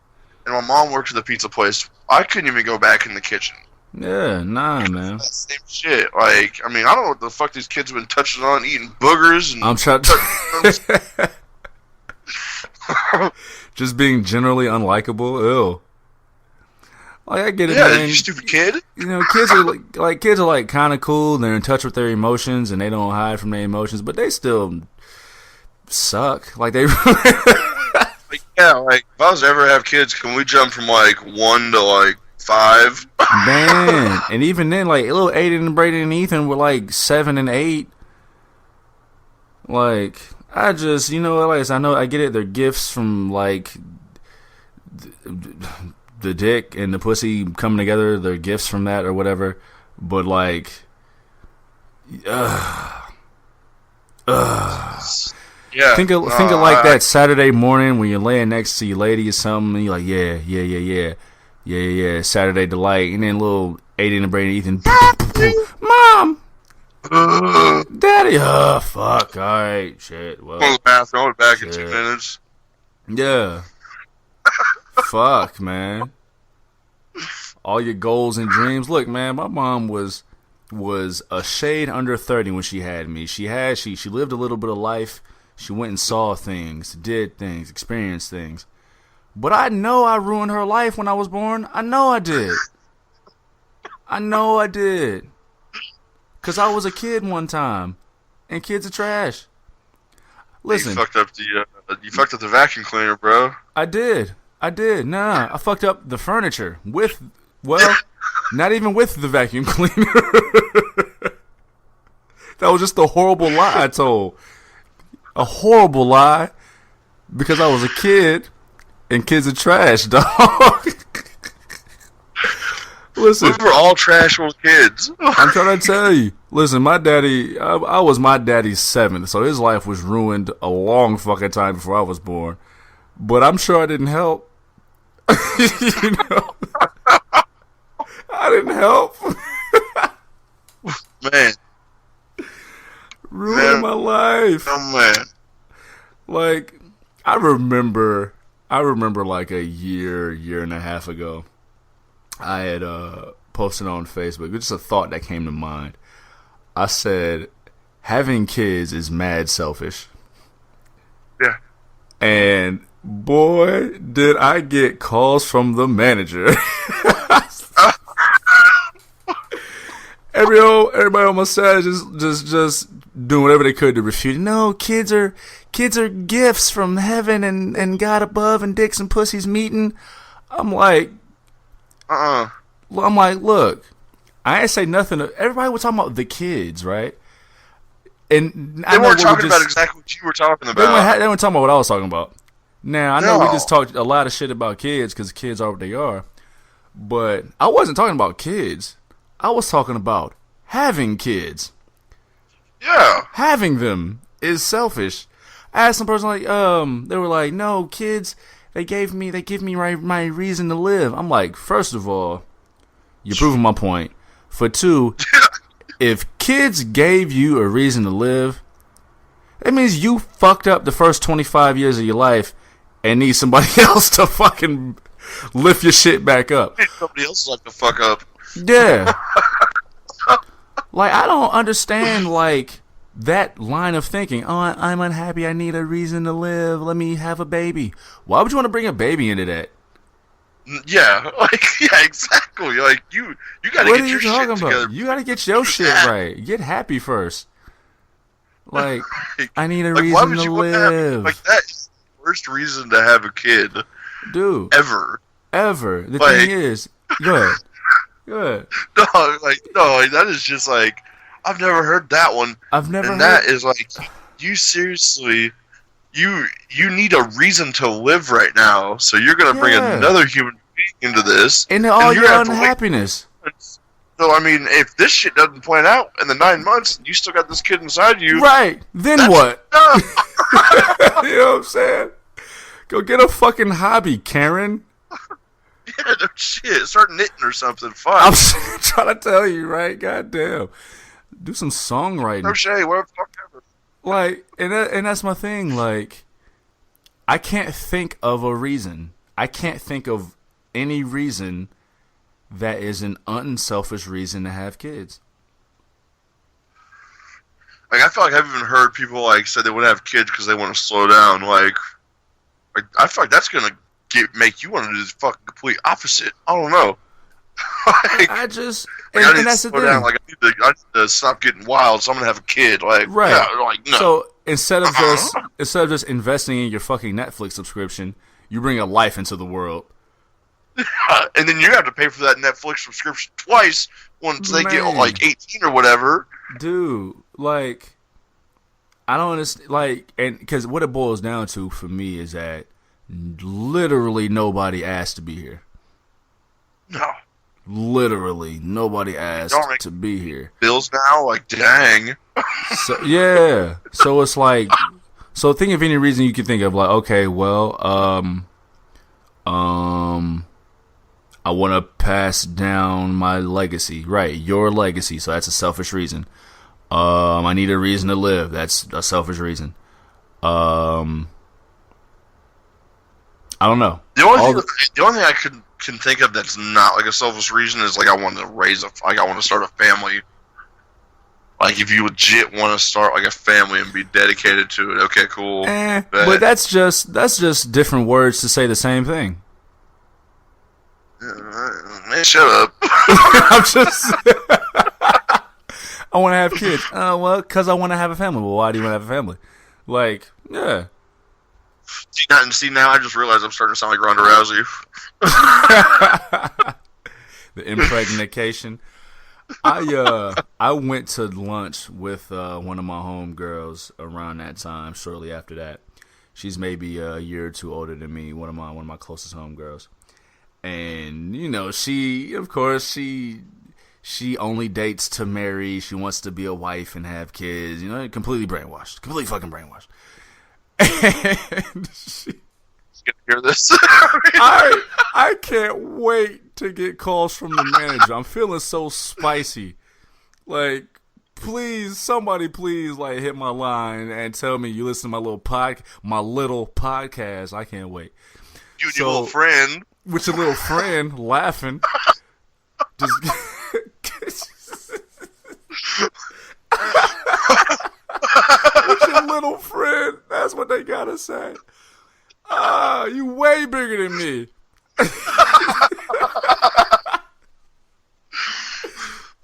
and my mom worked at the pizza place, I couldn't even go back in the kitchen. Yeah, nah, man. That same shit. Like, I mean, I don't know what the fuck these kids have been touching on, eating boogers and... I'm trying to... Just being generally unlikable? Ew. Like I get it, yeah, man. you stupid kid. You know, kids are like kind of cool. And they're in touch with their emotions, and they don't hide from their emotions. But they still suck. Like they. Like, yeah, like if I was to ever have kids, can we jump from like 1 to like 5? Man, and even then, like little Aiden and Brayden and Ethan were like 7 and 8. Like I just, you know, like I know I get it. They're gifts from like the dick and the pussy coming together. They're gifts from that or whatever. But like, Yeah. Think of like that Saturday morning when you're laying next to your lady or something, and you're like, yeah, Saturday delight, and then little Aiden and Brayden, Ethan, Mom, Daddy, fuck, all right, shit, well, go to the bathroom, I'll be back in 2 minutes. Yeah, fuck, man, all your goals and dreams. Look, man, my mom was a shade under 30 when she had me. She lived a little bit of life. She went and saw things, did things, experienced things. But I know I ruined her life when I was born. I know I did. Because I was a kid one time. And kids are trash. Listen. You fucked up the vacuum cleaner, bro. I did. Nah. I fucked up the furniture not even with the vacuum cleaner. That was just a horrible lie I told. A horrible lie because I was a kid and kids are trash, dog. Listen, we were all trash little kids. I'm trying to tell you. Listen, my daddy, I was my daddy's 7th, so his life was ruined a long fucking time before I was born. But I'm sure I didn't help. You know, I didn't help. Man. Ruined my life. Oh man. Like I remember like a year and a half ago, I had posted on Facebook. It was just a thought that came to mind. I said, having kids is mad selfish. Yeah. And boy, did I get calls from the manager. Everybody on my side just doing whatever they could to refute. No, kids are gifts from heaven and God above and dicks and pussies meeting. I'm like, look, I ain't say nothing. Everybody was talking about the kids, right? And they weren't talking about exactly what you were talking about. They weren't talking about what I was talking about. Now I know we just talked a lot of shit about kids because kids are what they are, but I wasn't talking about kids. I was talking about having kids. Yeah. Having them is selfish. I asked some person like, they were like, no, kids, they give me my reason to live. I'm like, first of all, you're proving my point. For 2, if kids gave you a reason to live, that means you fucked up the first 25 years of your life and need somebody else to fucking lift your shit back up. Somebody else like to fuck up. Yeah. Like, I don't understand, like, that line of thinking. Oh, I'm unhappy. I need a reason to live. Let me have a baby. Why would you want to bring a baby into that? Yeah, exactly. Like, you gotta get your shit together. You gotta get your shit right. Get happy first. Like, I need a reason to live. Like, that is the worst reason to have a kid. Dude. Ever. The thing is, go ahead. No, that is just like, I've never heard that one. That is like, you seriously, you need a reason to live right now, so you're gonna bring another human being into this, and all your unhappiness. So I mean, if this shit doesn't plan out in the 9 months, and you still got this kid inside you, right? Then what? You know what I'm saying? Go get a fucking hobby, Karen. Yeah, no shit. Start knitting or something. Fun. I'm trying to tell you, right? Goddamn. Do some songwriting. No shade. Whatever the fuck ever. Like, and that's my thing. Like, I can't think of a reason. I can't think of any reason that is an unselfish reason to have kids. Like, I feel like I've even heard people, like, say they want to have kids because they want to slow down. Like, I feel like that's going to make you want to do the fucking complete opposite. I don't know. Like, I just I need and that's to the slow thing. down. Like, I need to stop getting wild. So I'm gonna have a kid. Like, Right. yeah, like no. So instead of just investing in your fucking Netflix subscription, you bring a life into the world. And then you have to pay for that Netflix subscription twice once they get Man. like 18 or whatever. Dude, like, I don't understand. Like, and because what it boils down to for me is that literally nobody asked to be here. No. Literally nobody asked to be here. Bills now, like, dang. So yeah, so it's like, so think of any reason you can think of, like, okay, well, I want to pass down my legacy, right? Your legacy, so that's a selfish reason. I need a reason to live. That's a selfish reason. I don't know. The only thing I can think of that's not like a selfish reason is like I want to I want to start a family. Like if you legit want to start like a family and be dedicated to it, okay, cool. But that's just different words to say the same thing. Man, shut up. I'm just. I want to have kids. Well, because I want to have a family. Well, why do you want to have a family? Like, yeah. See, now I just realized I'm starting to sound like Ronda Rousey. The impregnation. I went to lunch with one of my homegirls around that time. Shortly after that, she's maybe a year or two older than me. One of my closest homegirls, and you know, she only dates to marry. She wants to be a wife and have kids. You know, completely brainwashed. Completely fucking brainwashed. And she, Gonna hear this. I can't wait to get calls from the manager. I'm feeling so spicy. Like, please, somebody please, like, hit my line and tell me you listen to my little podcast. I can't wait. You and your little friend. With your little friend laughing. Just with your little friend. That's what they gotta say. You way bigger than me.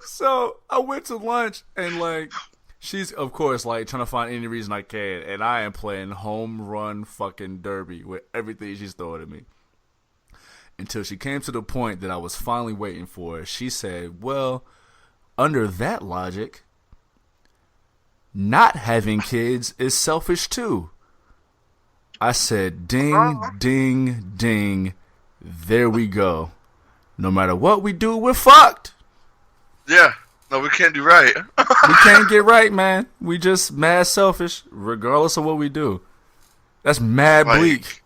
So I went to lunch and like she's of course like trying to find any reason I can, and I am playing home run fucking derby with everything she's throwing at me. Until she came to the point that I was finally waiting for. She said, well, under that logic, not having kids is selfish too. I said, ding, ding, ding. There we go. No matter what we do, we're fucked. Yeah. No, we can't do right. We can't get right, man. We just mad selfish, regardless of what we do. That's mad bleak.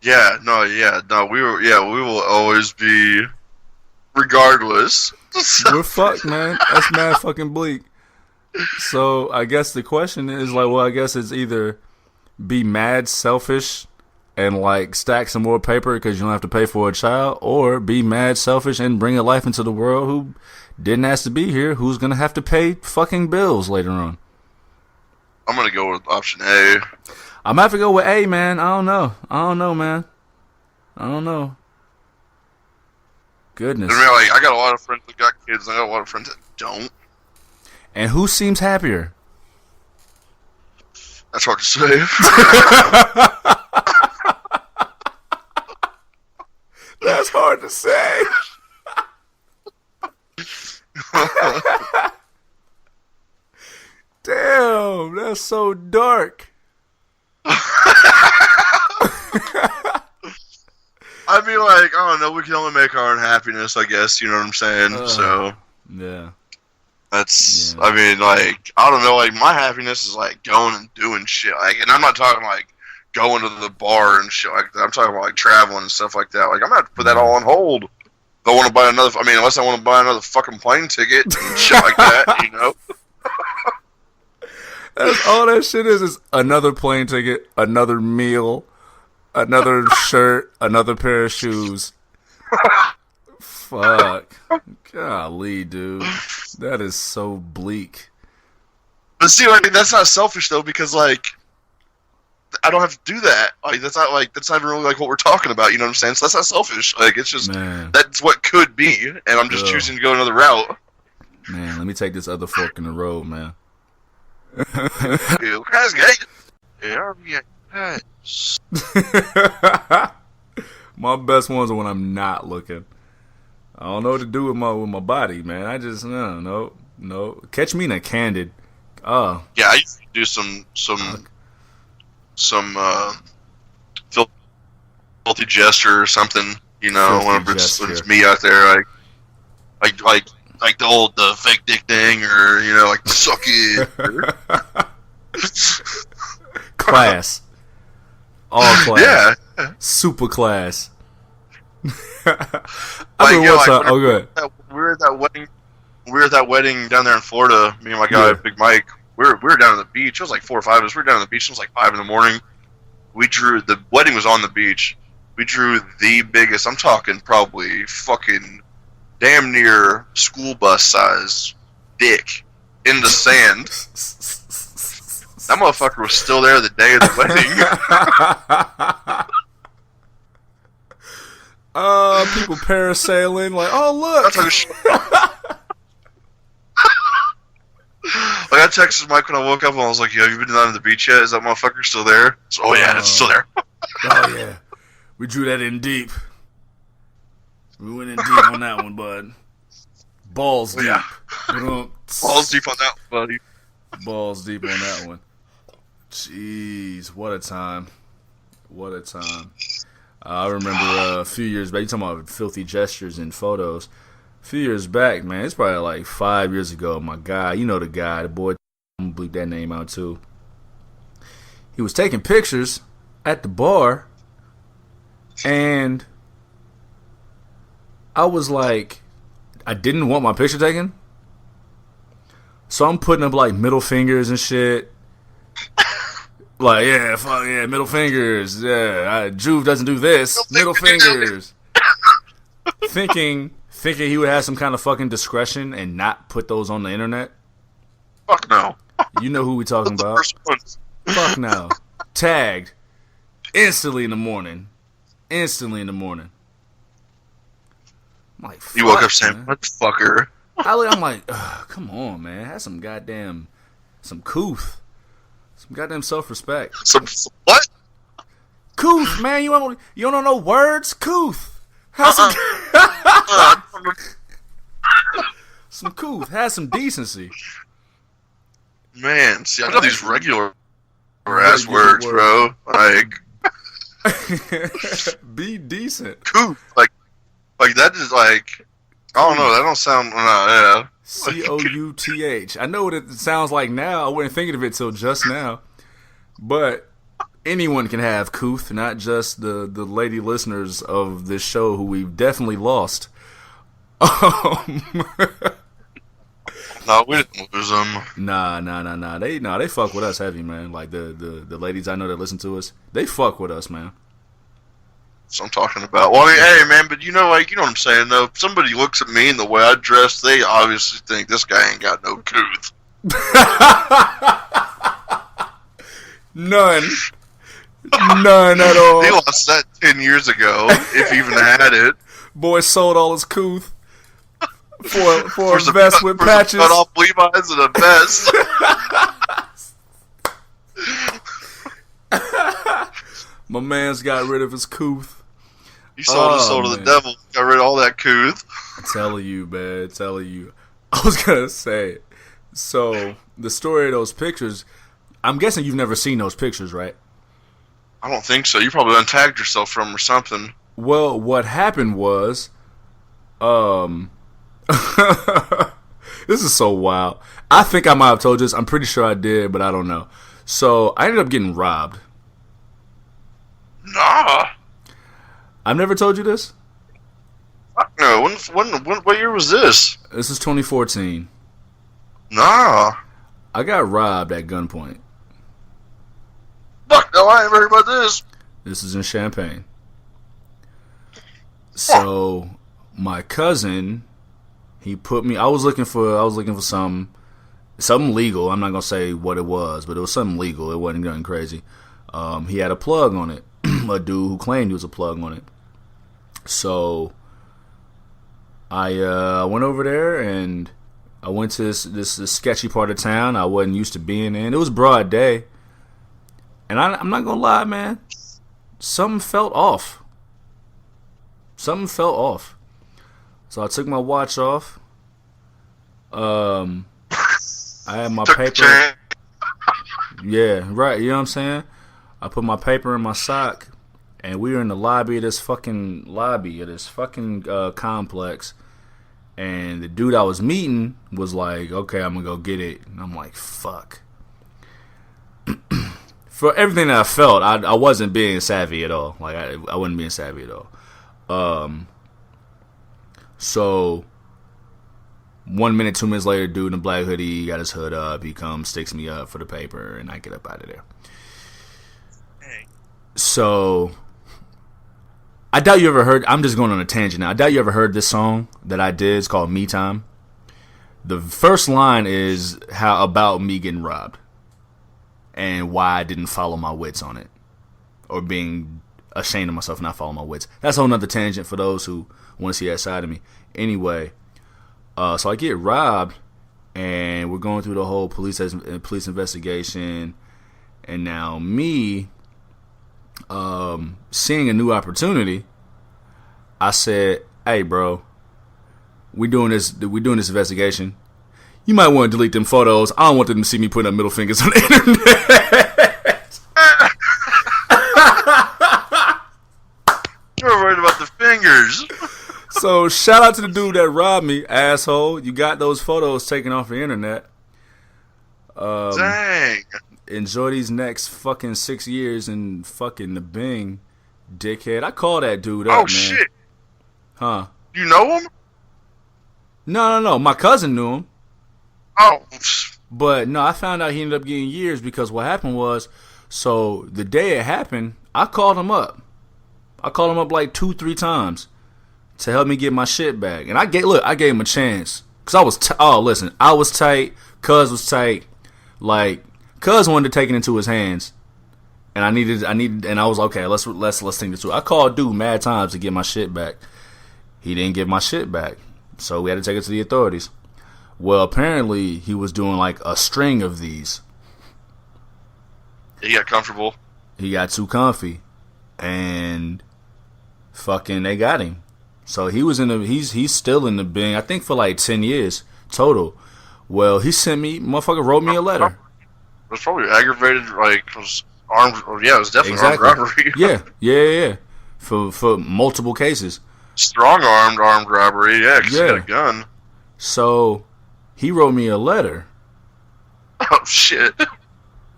Yeah, no, we will always be, regardless. We're fucked, man. That's mad fucking bleak. So I guess the question is like, well, I guess it's either be mad selfish and like stack some more paper because you don't have to pay for a child, or be mad selfish and bring a life into the world who didn't ask to be here, who's gonna have to pay fucking bills later on. I'm gonna go with option A. I'm gonna have to go with A, man. I don't know, man. I don't know. Goodness. I mean, like, I got a lot of friends that got kids, and I got a lot of friends that don't. And who seems happier? That's hard to say. That's hard to say. Damn, that's so dark. I'd be like, I don't know, we can only make our own happiness, I guess, you know what I'm saying? So, yeah. That's, yeah. I mean, like, I don't know, like, my happiness is, like, going and doing shit, like, and I'm not talking, like, going to the bar and shit like that. I'm talking about, like, traveling and stuff like that. Like, I'm going to have to put that all on hold. If I want to buy unless I want to buy another fucking plane ticket and shit like that, you know? That's all that shit is another plane ticket, another meal, another shirt, another pair of shoes. Fuck. Golly, dude. That is so bleak. But see, like, that's not selfish, though, because, like, I don't have to do that. Like that's not even really like what we're talking about. You know what I'm saying? So that's not selfish. Like it's just that's what could be, and I'm just choosing to go another route. Man, let me take this other fork in the road, man. My best ones are when I'm not looking. I don't know what to do with my body, man. I just no. Catch me in a candid. Yeah, I used to do some filthy gesture or something. You know, whenever it's me out there, like the fake dick thing, or you know, like suck it. Class. All class. Yeah. Super class. Oh, good. We were at that wedding. We were at that wedding down there in Florida. Me and my guy, Big Mike. We were down on the beach. It was like 4 or 5 of us. We were down on the beach. It was like 5 in the morning. The wedding was on the beach. We drew the biggest. I'm talking probably fucking damn near school bus size dick in the sand. That motherfucker was still there the day of the wedding. People parasailing like, oh look. Like I texted Mike when I woke up and I was like, "Yo, have you been down to the beach yet? Is that motherfucker still there?" So, oh yeah, it's still there. Oh yeah, we drew that in deep. We went in deep on that one, bud. Balls deep. Yeah. Balls deep on that one, buddy. Balls deep on that one. Jeez, what a time. What a time. I remember a few years back, you talking about filthy gestures in photos. A few years back, man, it's probably like 5 years ago, my guy, you know the guy, the boy, I'm gonna bleep that name out too. He was taking pictures at the bar, and I was like, I didn't want my picture taken, so I'm putting up like middle fingers and shit. Like, yeah, fuck yeah, middle fingers. Yeah, Juv doesn't do this. Middle fingers. Thinking he would have some kind of fucking discretion and not put those on the internet. Fuck no. You know who we talking about. Fuck no. Tagged. Instantly in the morning. I'm like, you woke up saying, motherfucker. I'm like, come on, man. Have some goddamn, some couth. Some goddamn self-respect. Some what? Couth, man. You don't know words? Couth. Have some... some couth. Have some decency. Man, see, I know these regular ass words, bro. Like... Be decent. Couth. Like that is like... I don't know. That don't sound... yeah. Couth. I know what it sounds like now. I wasn't thinking of it till just now. But anyone can have couth, not just the lady listeners of this show who we've definitely lost. No, we didn't lose them. Nah. They fuck with us heavy, man. Like the ladies I know that listen to us, they fuck with us, man. So I'm talking about. Well, I mean, hey, man, but you know what I'm saying, though? If somebody looks at me and the way I dress, they obviously think this guy ain't got no couth. None at all. He lost that 10 years ago, if he even had it. Boy sold all his couth for a vest with patches. Cut off Levi's and a vest. My man's got rid of his couth. He sold his soul to the devil. Got rid of all that couth. Telling you, man. I was gonna say. So the story of those pictures. I'm guessing you've never seen those pictures, right? I don't think so. You probably untagged yourself from or something. Well, what happened was, this is so wild. I think I might have told you this. I'm pretty sure I did, but I don't know. So I ended up getting robbed. Nah. I've never told you this? No. What year was this? This is 2014. Nah. I got robbed at gunpoint. Fuck no, I ain't heard about this. This is in Champaign. So my cousin, he put me. I was looking for something legal. I'm not gonna say what it was, but it was something legal. It wasn't nothing crazy. He had a plug on it. A dude who claimed he was a plug on it. So I went over there and I went to this sketchy part of town I wasn't used to being in. It was broad day. And I'm not going to lie, man. Something felt off. So I took my watch off. I had my paper. Yeah, right. You know what I'm saying? I put my paper in my sock, and we were in the lobby of this fucking complex. And the dude I was meeting was like, "Okay, I'm gonna go get it." And I'm like, "Fuck." For everything that I felt, I wasn't being savvy at all. Like I wasn't being savvy at all. So 1 minute, 2 minutes later, dude in a black hoodie got his hood up. He comes, sticks me up for the paper, and I get up out of there. So I doubt you ever heard. I'm just going on a tangent now. I doubt you ever heard this song that I did. It's called "Me Time." The first line is how about me getting robbed and why I didn't follow my wits on it, or being ashamed of myself and not following my wits. That's a whole nother tangent for those who want to see that side of me. Anyway, so I get robbed, and we're going through the whole police investigation, and now me. Seeing a new opportunity, I said, "Hey, bro, we doing this investigation. You might want to delete them photos. I don't want them to see me putting up middle fingers on the internet." You're worried about the fingers. So shout out to the dude that robbed me, asshole. You got those photos taken off the internet. Dang. Enjoy these next fucking 6 years in fucking the Bing, dickhead. I call that dude up, man. Oh, shit. Huh? You know him? No. My cousin knew him. Oh. But, no, I found out he ended up getting years because what happened was, so the day it happened, I called him up. I called him up like 2-3 times to help me get my shit back. And I gave him a chance. Because I was, I was tight. Cuz was tight. Like, Cuz wanted to take it into his hands, and I needed, and I was okay. Let's think this through. I called dude mad times to get my shit back. He didn't give my shit back, so we had to take it to the authorities. Well, apparently he was doing like a string of these. He got comfortable. He got too comfy, and fucking they got him. So he was he's still in the Bing. I think for like 10 years total. Well, motherfucker wrote me a letter. It was probably aggravated, like, it was armed. Yeah, it was definitely armed robbery. yeah. For multiple cases. Strong armed robbery, yeah, because he had a gun. So, he wrote me a letter. Oh, shit.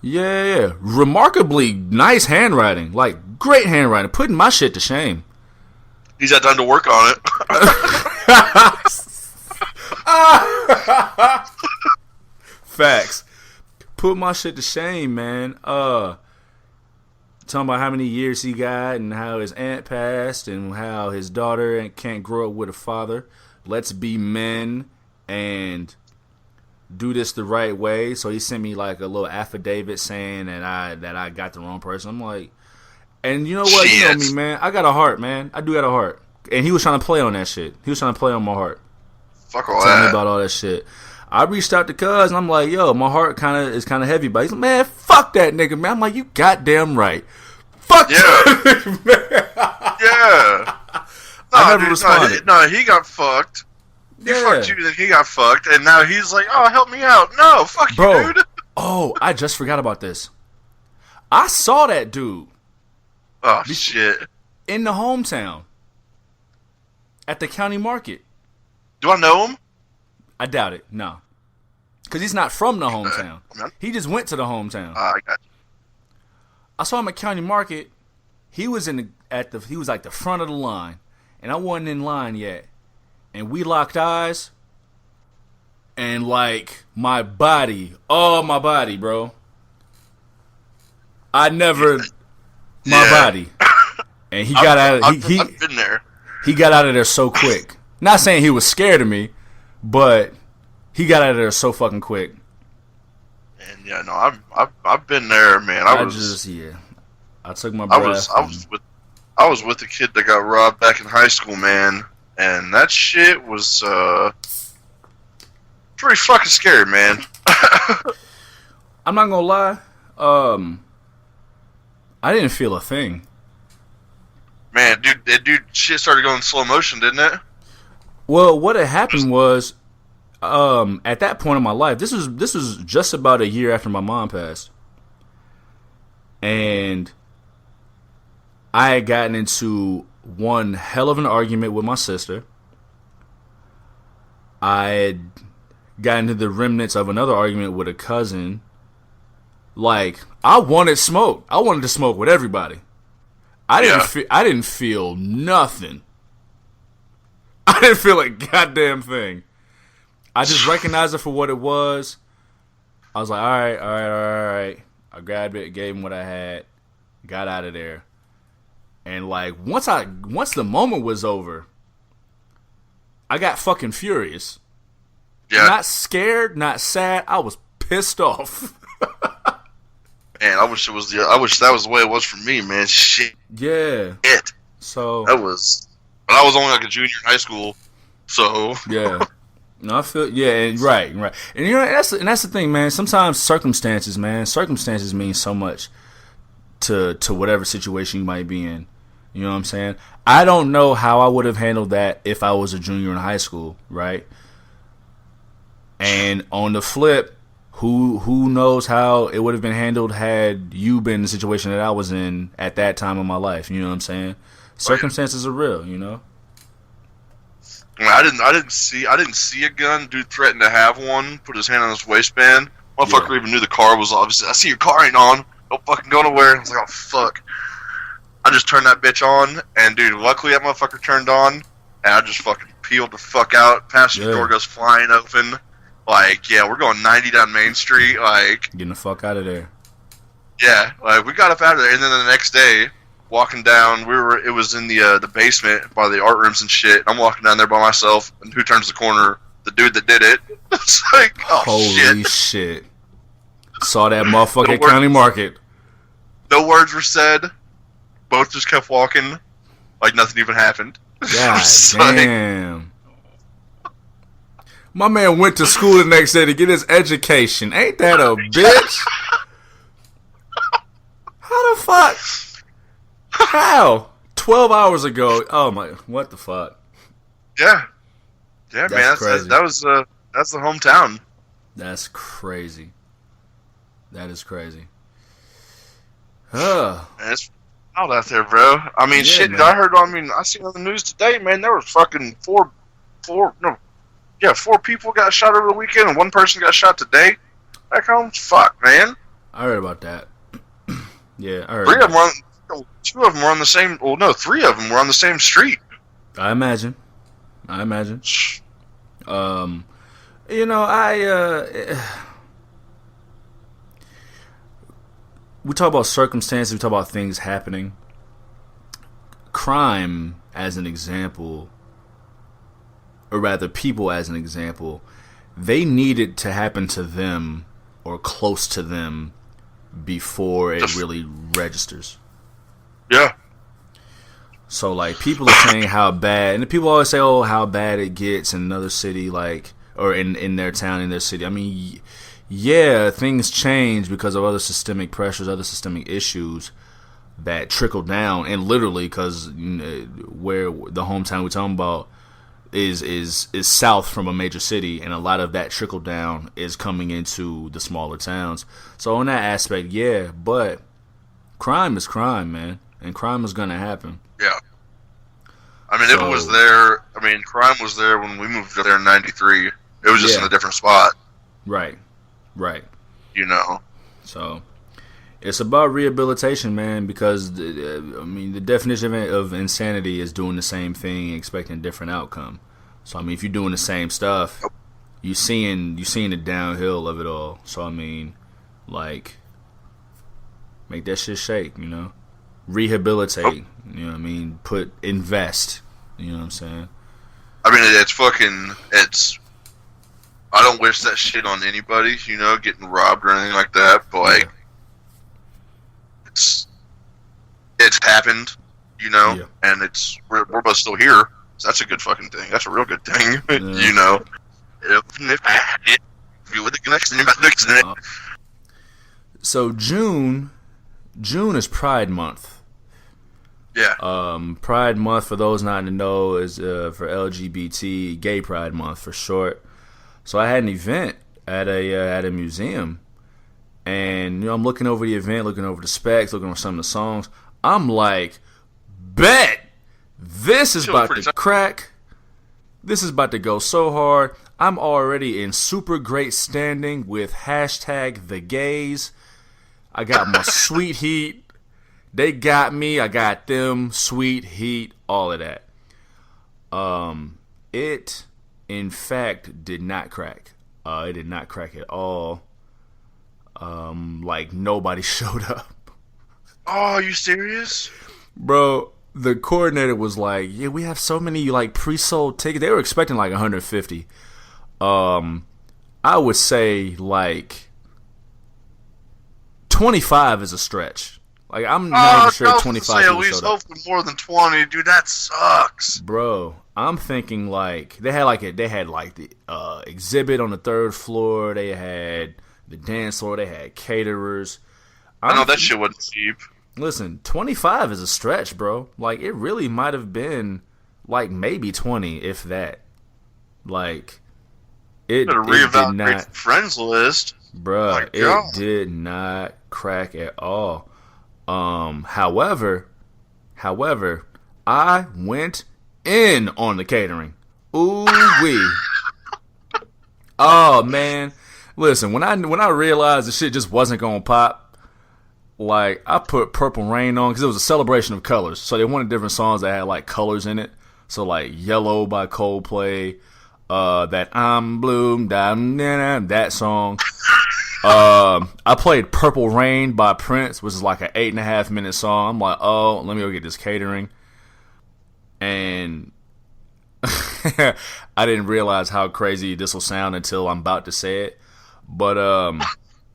Yeah. Remarkably nice handwriting. Like, great handwriting. Putting my shit to shame. He's had time to work on it. Facts. Put my shit to shame, man. Talking about how many years he got and how his aunt passed and how his daughter can't grow up with a father. Let's be men and do this the right way. So he sent me like a little affidavit saying that I got the wrong person. I'm like, and you know what? You know me, man. I got a heart, man. I do got a heart. And he was trying to play on that shit. He was trying to play on my heart. Fuck all Tell that. me about all that shit. I reached out to Cuz and I'm like, yo, my heart is kind of heavy. But he's like, man, fuck that nigga, man. I'm like, you goddamn right. Fuck that nigga, man. Yeah. I never responded. No, he got fucked. You fucked you, then he got fucked, and now he's like, oh, help me out. No, fuck you, dude. Oh, I just forgot about this. I saw that dude. Oh, shit. In the hometown. At the county market. Do I know him? I doubt it. No. Because he's not from the hometown. He just went to the hometown. I got you. I saw him at county market. He was he was like the front of the line. And I wasn't in line yet. And we locked eyes. And like my body, bro. My body. And he got out of I've been there. He got out of there so quick. Not saying he was scared of me, but he got out of there so fucking quick. And yeah, no, I've been there, man. I took my I breath. was with the kid that got robbed back in high school, man, and that shit was pretty fucking scary, man. I'm not gonna lie. I didn't feel a thing. Man, dude, shit started going in slow motion, didn't it? Well, what had happened was, at that point in my life, this was just about a year after my mom passed, and I had gotten into one hell of an argument with my sister. I had gotten into the remnants of another argument with a cousin. Like, I wanted smoke. I wanted to smoke with everybody. I didn't feel nothing. I didn't feel a goddamn thing. I just recognized it for what it was. I was like, all right. I grabbed it, gave him what I had, got out of there. And like once the moment was over, I got fucking furious. Yeah. Not scared, not sad. I was pissed off. Man, I wish that was the way it was for me, man. Shit. Yeah. So that was, but I was only like a junior in high school, so yeah. No, I feel right. And you know that's the thing, man. Sometimes circumstances mean so much to whatever situation you might be in. You know what I'm saying? I don't know how I would have handled that if I was a junior in high school, right? And on the flip, who knows how it would have been handled had you been in the situation that I was in at that time of my life? You know what I'm saying? Circumstances are real, you know. I didn't see a gun. Dude threatened to have one. Put his hand on his waistband. Motherfucker even knew the car was off. He said, "I see your car ain't on. Don't fucking go nowhere." I was like, "Oh fuck." I just turned that bitch on, and dude, luckily that motherfucker turned on, and I just fucking peeled the fuck out. Passenger door goes flying open. Like, yeah, we're going 90 down Main Street. Like, getting the fuck out of there. Yeah, like we got up out of there, and then the next day, walking down, it was in the basement by the art rooms and shit. I'm walking down there by myself, and who turns the corner? The dude that did it. It's like, oh, holy shit. Saw that motherfucker at County Market. No words were said. Both just kept walking like nothing even happened. God damn. My man went to school the next day to get his education. Ain't that a bitch? How the fuck? How? 12 hours ago. Oh my, what the fuck? Yeah. Yeah, that's man, that's the hometown. That's crazy. That is crazy. Man, it's out there, bro. I mean, shit, man. I seen on the news today, man, there were fucking four people got shot over the weekend, and one person got shot today. Back home, fuck, man. I heard about that. Yeah, I heard. Three of them were on the same. Well, no, 3 of them were on the same street. I imagine. You know, we talk about circumstances. We talk about things happening. Crime, as an example. Or rather, people as an example, they need it to happen to them or close to them before it really registers. Yeah. So, like, people are saying how bad, and people always say, oh, how bad it gets in another city, like, or in their town, in their city. I mean, yeah, things change because of other systemic pressures, other systemic issues that trickle down, and literally, because where the hometown we're talking about is south from a major city, and a lot of that trickle down is coming into the smaller towns. So in that aspect, yeah, but crime is crime, man, and crime is gonna happen. Yeah. I mean, it was there. I mean, crime was there when we moved there in '93. It was just in a different spot. Right. You know. So it's about rehabilitation, man, because the definition of insanity is doing the same thing and expecting a different outcome. So I mean, if you're doing the same stuff, you seeing the downhill of it all. So I mean, like, make that shit shake, you know. Rehabilitate, you know what I mean? Invest, you know what I'm saying? I mean, it's I don't wish that shit on anybody, you know, getting robbed or anything like that, but like, it's happened, Yeah. and we're both still here. So that's a good fucking thing. That's a real good thing, If I had it, you would the next thing about fixing it. So June is Pride Month. Yeah. Pride Month, for those not to know, is for LGBT, Gay Pride Month for short. So I had an event at a museum, and I'm looking over the event, looking over the specs, looking over some of the songs. I'm like, bet this is about to crack. This is about to go so hard. I'm already in super great standing with #thegays. I got my sweet heat. They got me. I got them. Sweet heat. All of that. It, in fact, did not crack. It did not crack at all. Like nobody showed up. Oh, are you serious? Bro, the coordinator was like, yeah, we have so many like pre-sold tickets. They were expecting like 150. I would say like 25 is a stretch. Like I'm not even sure 25 at least hopefully more than 20, dude. That sucks, bro. I'm thinking like they had the exhibit on the 3rd floor. They had the dance floor. They had caterers. I know that shit wasn't cheap. Listen, 25 is a stretch, bro. Like it really might have been like maybe 20, if that. Like it did not. Friends list, bruh. It did not crack at all. However, I went in on the catering. Ooh wee. Oh man, listen. When I realized the shit just wasn't gonna pop, like I put Purple Rain on because it was a celebration of colors. So they wanted different songs that had like colors in it. So like Yellow by Coldplay, that I'm Blue, that song. I played Purple Rain by Prince, which is like an 8.5 minute song. I'm like, oh, let me go get this catering. And I didn't realize how crazy this will sound until I'm about to say it. But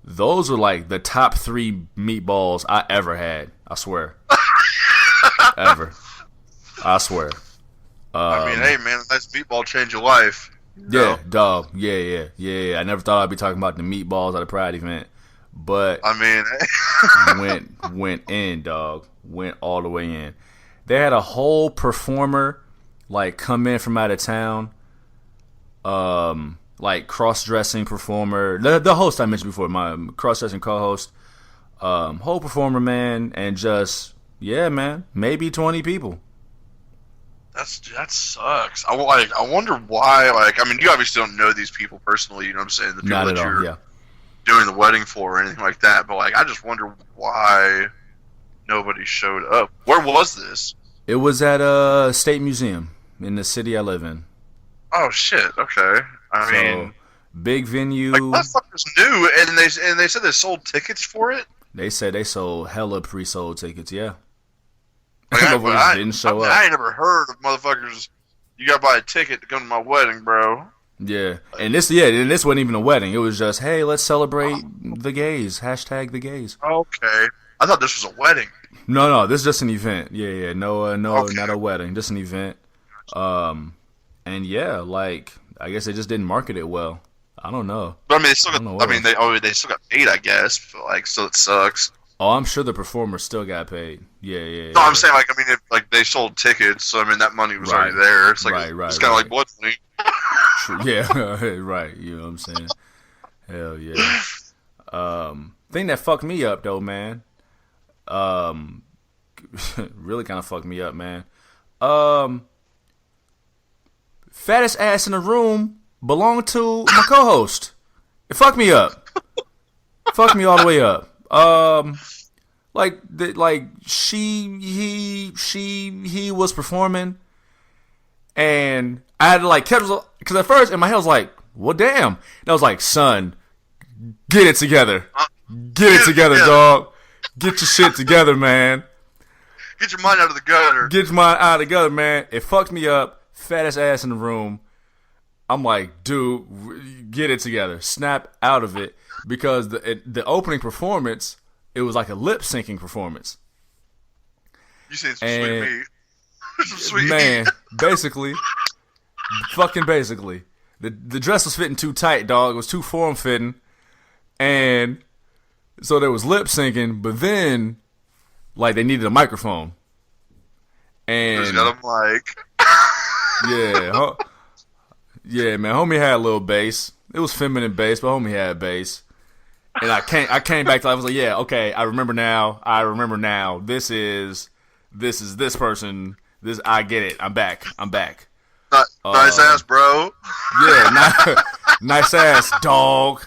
those are like the top 3 meatballs I ever had. I swear. Ever. I swear. I mean, hey man, a nice meatball change your life. Yeah, dog. Yeah. I never thought I'd be talking about the meatballs at a Pride event, but I mean, went in, dog. Went all the way in. They had a whole performer like come in from out of town, like cross-dressing performer. The host I mentioned before, my cross-dressing co-host, whole performer, man, and just man, maybe 20 people. That sucks. I wonder why. Like, I mean, you obviously don't know these people personally. You know what I'm saying? The people Not at that all. you're Yeah. doing the wedding for or anything like that. But like, I just wonder why nobody showed up. Where was this? It was at State Museum in the city I live in. Oh shit. Okay. I mean, big venue. Like, motherfuckers knew, and they said they sold tickets for it. They said they sold hella pre-sold tickets. Yeah. Like, didn't show up. I ain't never heard of motherfuckers. You gotta buy a ticket to come to my wedding, bro. Yeah, and this wasn't even a wedding. It was just, hey, let's celebrate the gays. #thegays. Okay, I thought this was a wedding. No, this is just an event. Yeah, no, okay. Not a wedding, just an event. And yeah, like I guess they just didn't market it well. I don't know. But I mean, they still got paid, I guess. But like, so it sucks. Oh, I'm sure the performers still got paid. Yeah. No, I'm saying like, I mean, if they sold tickets, so I mean that money was already there. It's like it's kind of like blood money. Yeah, right. You know what I'm saying? Hell yeah. Thing that fucked me up though, man. Really kind of fucked me up, man. Fattest ass in the room belonged to my co-host. It fucked me up. Fucked me all the way up. He was performing, and I had to like because at first in my head I was like, well, damn. And I was like, son, get it together, dog. Get your shit together, man. Get your mind out of the gutter. Get your mind out of the gutter, man. It fucked me up. Fattest ass in the room. I'm like, dude, get it together. Snap out of it. Because the opening performance, it was like a lip syncing performance. You seen some sweet And meat. Some sweet man, meat. basically, the dress was fitting too tight, dog. It was too form fitting, and so there was lip syncing. But then, like, they needed a microphone, Just and got a mic. yeah, yeah, man, homie had a little bass. It was feminine bass, but homie had bass. And I came back to life. I was like, yeah, okay, I remember now. This is this person. This, I get it. I'm back. Nice ass, bro. Yeah, nice ass, dog.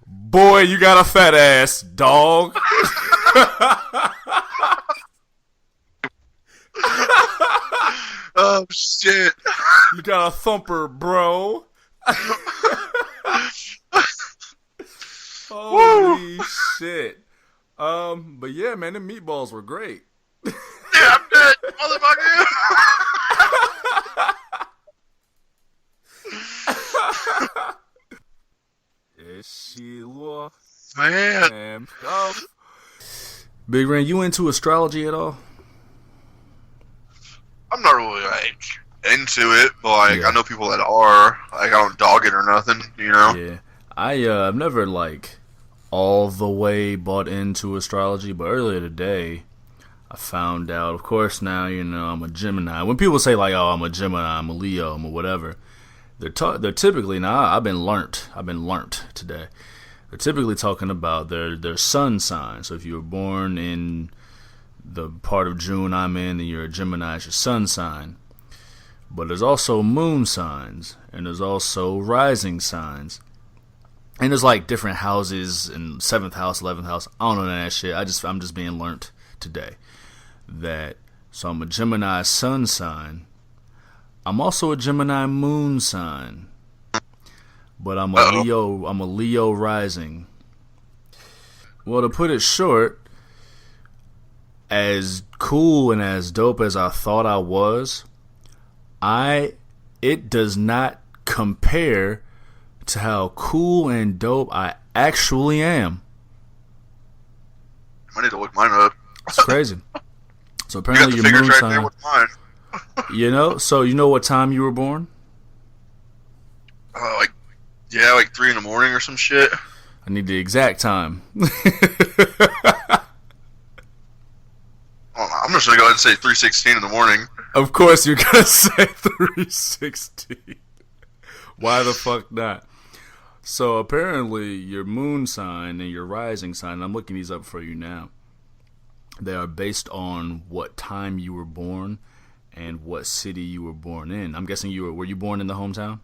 Boy, you got a fat ass, dog. Oh shit. You got a thumper, bro. Holy shit. But yeah, man, the meatballs were great. Yeah, I'm dead, motherfucker. Man. Big Ren, you into astrology at all? I'm not really like into it, but like Yeah. I know people that are. Like I don't dog it or nothing, you know. Yeah. I've never like all the way bought into astrology, but earlier today I found out, of course now, I'm a Gemini. When people say like, oh, I'm a Gemini, I'm a Leo, I'm a whatever, they're typically, now I've been learnt today. They're typically talking about their sun sign. So if you were born in the part of June I'm in, then you're a Gemini, it's your sun sign. But there's also moon signs, and there's also rising signs. And there's like different houses, and 7th house, 11th house. I don't know that shit. I'm just being learnt today. So I'm a Gemini sun sign. I'm also a Gemini moon sign. But I'm a Leo rising. Well, to put it short, as cool and as dope as I thought I was, it does not compare to how cool and dope I actually am. I need to look mine up. It's crazy. So You got apparently the your figures moon right sign, there with mine. so you know what time you were born? Like 3 in the morning or some shit. I need the exact time. I'm just gonna go ahead and say 3:16 in the morning. Of course you're gonna say 316. Why the fuck not? So apparently your moon sign and your rising sign, I'm looking these up for you now, they are based on what time you were born and what city you were born in. I'm guessing were you born in the hometown?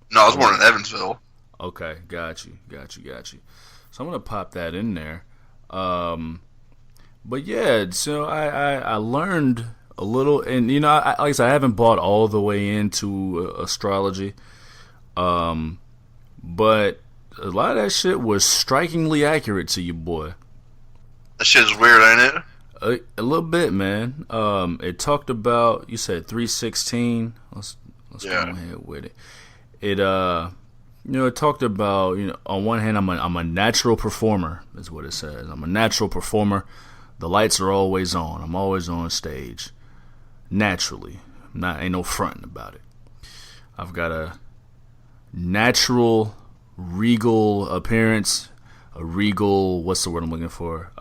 No, I was born in Evansville. Okay, got you. So I'm gonna pop that in there. But yeah, so I learned a little, and like I said, I haven't bought all the way into astrology, but a lot of that shit was strikingly accurate to you, boy. That shit is weird, ain't it? A little bit, man. It talked about, you said 316. Let's go ahead with it. It it talked about, on one hand, I'm a natural performer, is what it says. I'm a natural performer. The lights are always on. I'm always on stage. Naturally. Ain't no fronting about it. I've got a natural, regal appearance. A regal, what's the word I'm looking for?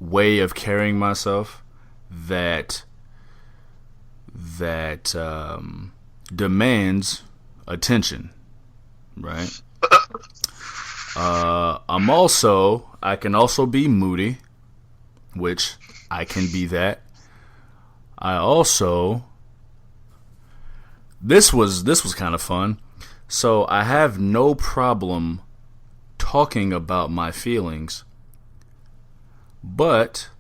Way of carrying myself that demands attention, right? I can also be moody, which I can be that. This was kind of fun. So I have no problem talking about my feelings, but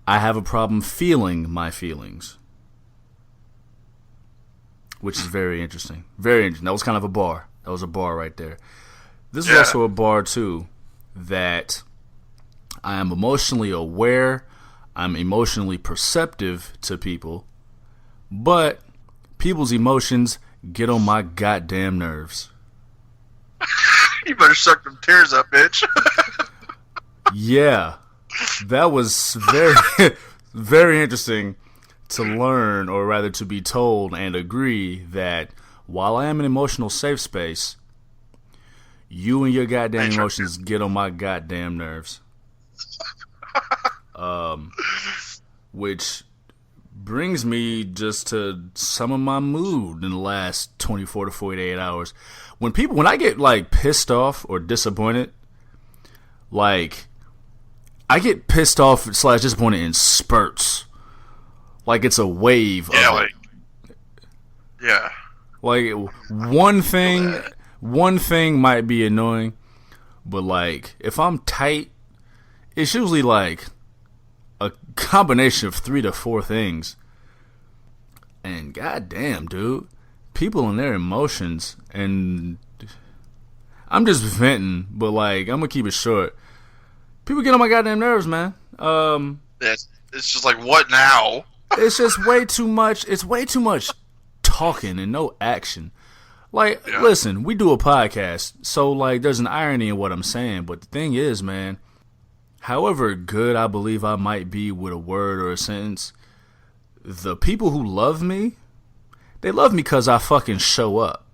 I have a problem feeling my feelings, which is very interesting. Very interesting. That was kind of a bar. That was a bar right there. This is also a bar, too, that I am emotionally aware, I'm emotionally perceptive to people, but people's emotions get on my goddamn nerves. You better suck them tears up, bitch. Yeah, that was very, very interesting to learn, or rather to be told and agree that while I am an emotional safe space, you and your goddamn emotions get on my goddamn nerves. Which brings me just to some of my mood in the last 24 to 48 hours. When I get like pissed off or disappointed, like I get pissed off / disappointed in spurts. Like it's a wave. Yeah, like one thing might be annoying, but like if I'm tight, it's usually like a combination of 3 to 4 things. And goddamn, dude, people and their emotions, and I'm just venting, but like I'm gonna keep it short. People get on my goddamn nerves, man. It's just like, what now? It's just way too much. It's way too much talking and no action. Like, listen, we do a podcast, so like there's an irony in what I'm saying, but the thing is, man, however good I believe I might be with a word or a sentence, the people who love me, they love me because I fucking show up.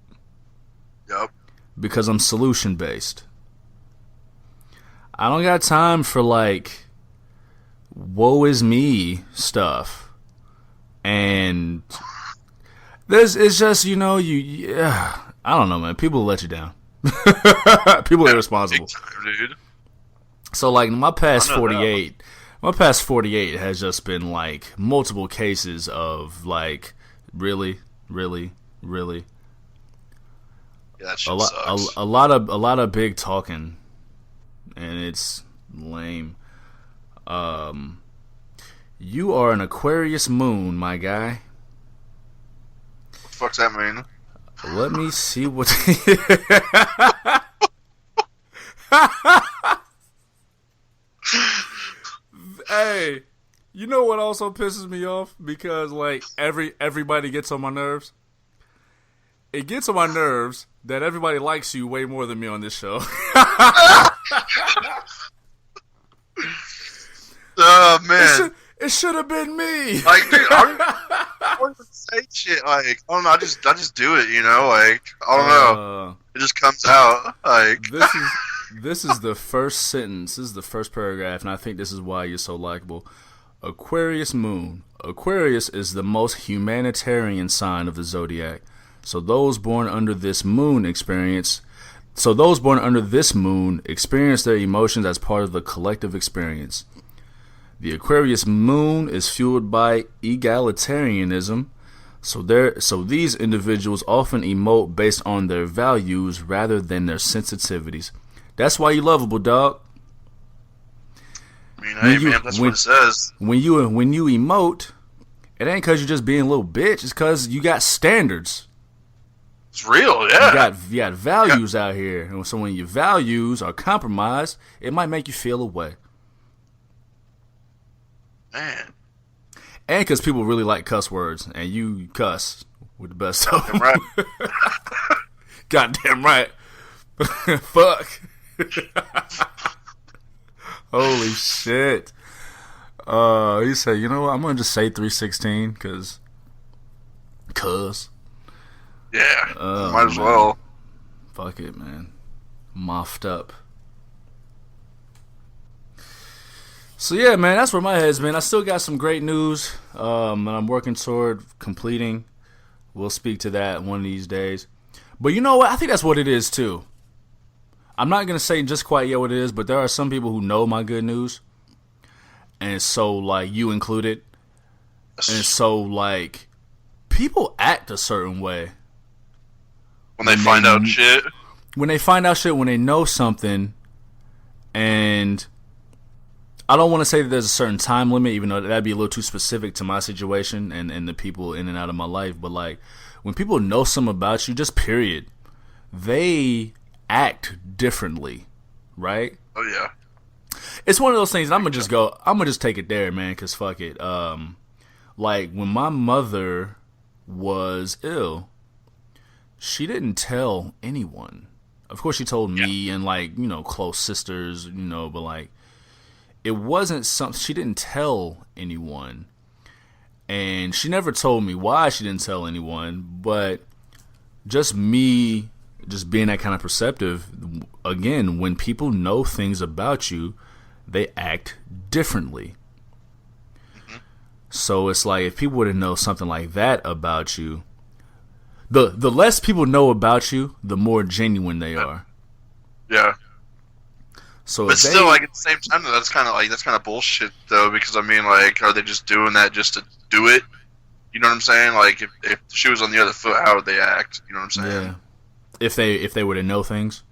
Yep. Because I'm solution based. I don't got time for like woe is me stuff. And it's just, I don't know, man. People let you down. People are irresponsible. Big time, dude. So like my past 48 has just been like multiple cases of like really. Yeah, that shit sucks. A lot of big talking, and it's lame. You are an Aquarius moon, my guy. What the fuck's that mean? Let me see what. Hey, you know what also pisses me off? Because like everybody gets on my nerves. It gets on my nerves that everybody likes you way more than me on this show. Oh man, it should have been me. Like, dude, I don't even say shit. Like, I don't know. I just do it. Like, I don't know. It just comes out. Like, this is the first sentence. This is the first paragraph, and I think this is why you're so likable. Aquarius moon. Aquarius is the most humanitarian sign of the zodiac. So those born under this moon experience their emotions as part of the collective experience. The Aquarius moon is fueled by egalitarianism. So these individuals often emote based on their values rather than their sensitivities. That's why you lovable, dog. I mean, hey, man, that's what it says. When you emote, it ain't because you're just being a little bitch. It's because you got standards. It's real, yeah. You got values out here. And so when your values are compromised, it might make you feel away. Man. And because people really like cuss words, and you cuss with the best of them. Right. Goddamn right. Fuck. Holy shit. He said, you know what? I'm going to just say 316 because. Yeah. Might as well. Fuck it, man. Moffed up. So yeah, man, that's where my head's been. I still got some great news, and I'm working toward completing. We'll speak to that one of these days. But you know what? I think that's what it is too. I'm not gonna say just quite yet what it is, but there are some people who know my good news, and so like you included, and so like people act a certain way when they find out shit. When they find out shit, when they know something, and I don't want to say that there's a certain time limit, even though that'd be a little too specific to my situation and the people in and out of my life. But like, when people know something about you, just period, they act differently, right? Oh yeah. It's one of those things. I'm gonna just take it there, man. Because fuck it. Like when my mother was ill, she didn't tell anyone. Of course, she told me and like close sisters, but like it wasn't something she didn't tell anyone, and she never told me why she didn't tell anyone. But just me, just being that kind of perceptive. Again, when people know things about you, they act differently. So it's like if people were to know something like that about you, the less people know about you, the more genuine they are. Yeah. So but still, like at the same time, that's kind of bullshit though, because I mean, like, are they just doing that just to do it? You know what I'm saying? Like, if the shoe was on the other foot, how would they act? You know what I'm saying? Yeah. If they were to know things.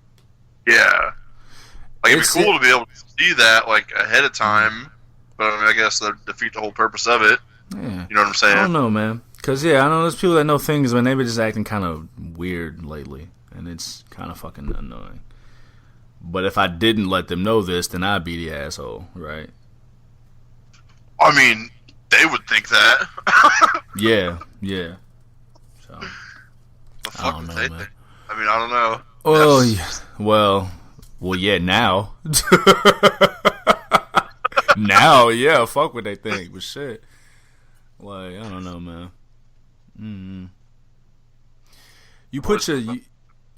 Yeah. Like, it'd be cool to be able to see that like ahead of time, but I mean, I guess that defeat the whole purpose of it. Yeah. You know what I'm saying? I don't know, man. Because, I know there's people that know things, but they've been just acting kind of weird lately. And it's kind of fucking annoying. But if I didn't let them know this, then I'd be the asshole, right? I mean, they would think that. Yeah. So, the fuck would they think? I mean, I don't know. Well, yeah, now. Now, yeah, fuck what they think. But shit. Like, I don't know, man. You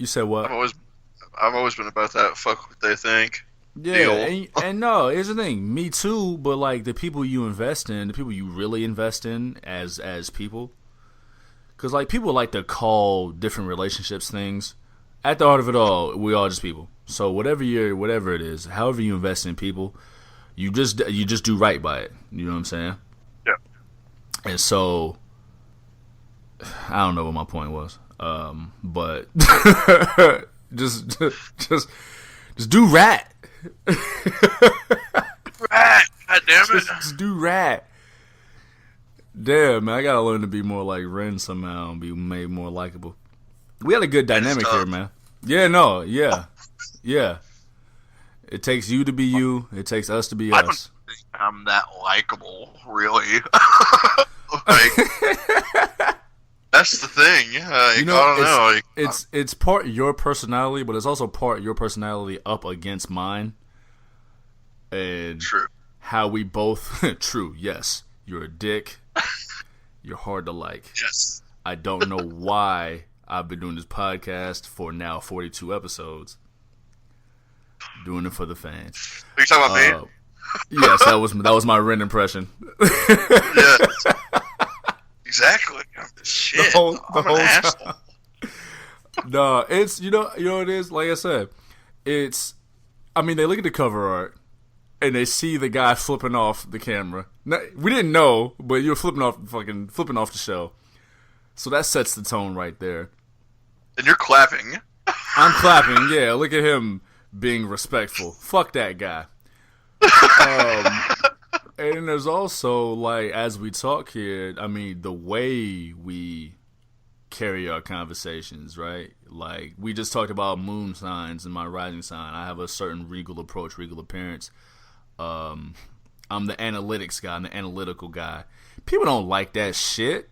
said what? I've always been about that. Fuck what they think. Yeah, and no, here's the thing. Me too, but like the people you invest in, the people you really invest in as people, because like people like to call different relationships things. At the heart of it all, we all just people. So whatever it is, however you invest in people, you just do right by it. You know what I'm saying? Yeah. And so I don't know what my point was, but just do rat. Rat, god damn it! Just do rat. Damn, man, I gotta learn to be more like Ren somehow and be made more likable. We had a good dynamic here, man. Yeah. It takes you to be you. It takes us to be us. I don't think I'm that likable, really. Like, that's the thing. I don't know. It's part your personality, but it's also part your personality up against mine. And true. How we both true. Yes, you're a dick. You're hard to like. Yes. I don't know why I've been doing this podcast for now 42 episodes. Doing it for the fans. Are you talking about me? Yes, that was my Ren impression. Yes. Exactly. Shit. I'm an asshole. No, it's you know what it is. Like I said, it's. I mean, they look at the cover art and they see the guy flipping off the camera. Now, we didn't know, but you're flipping off the show. So that sets the tone right there. And you're clapping. I'm clapping. Yeah, look at him being respectful. Fuck that guy. And there's also, like, as we talk here, I mean, the way we carry our conversations, right? Like, we just talked about moon signs and my rising sign. I have a certain regal approach, regal appearance. I'm the analytics guy. I'm the analytical guy. People don't like that shit.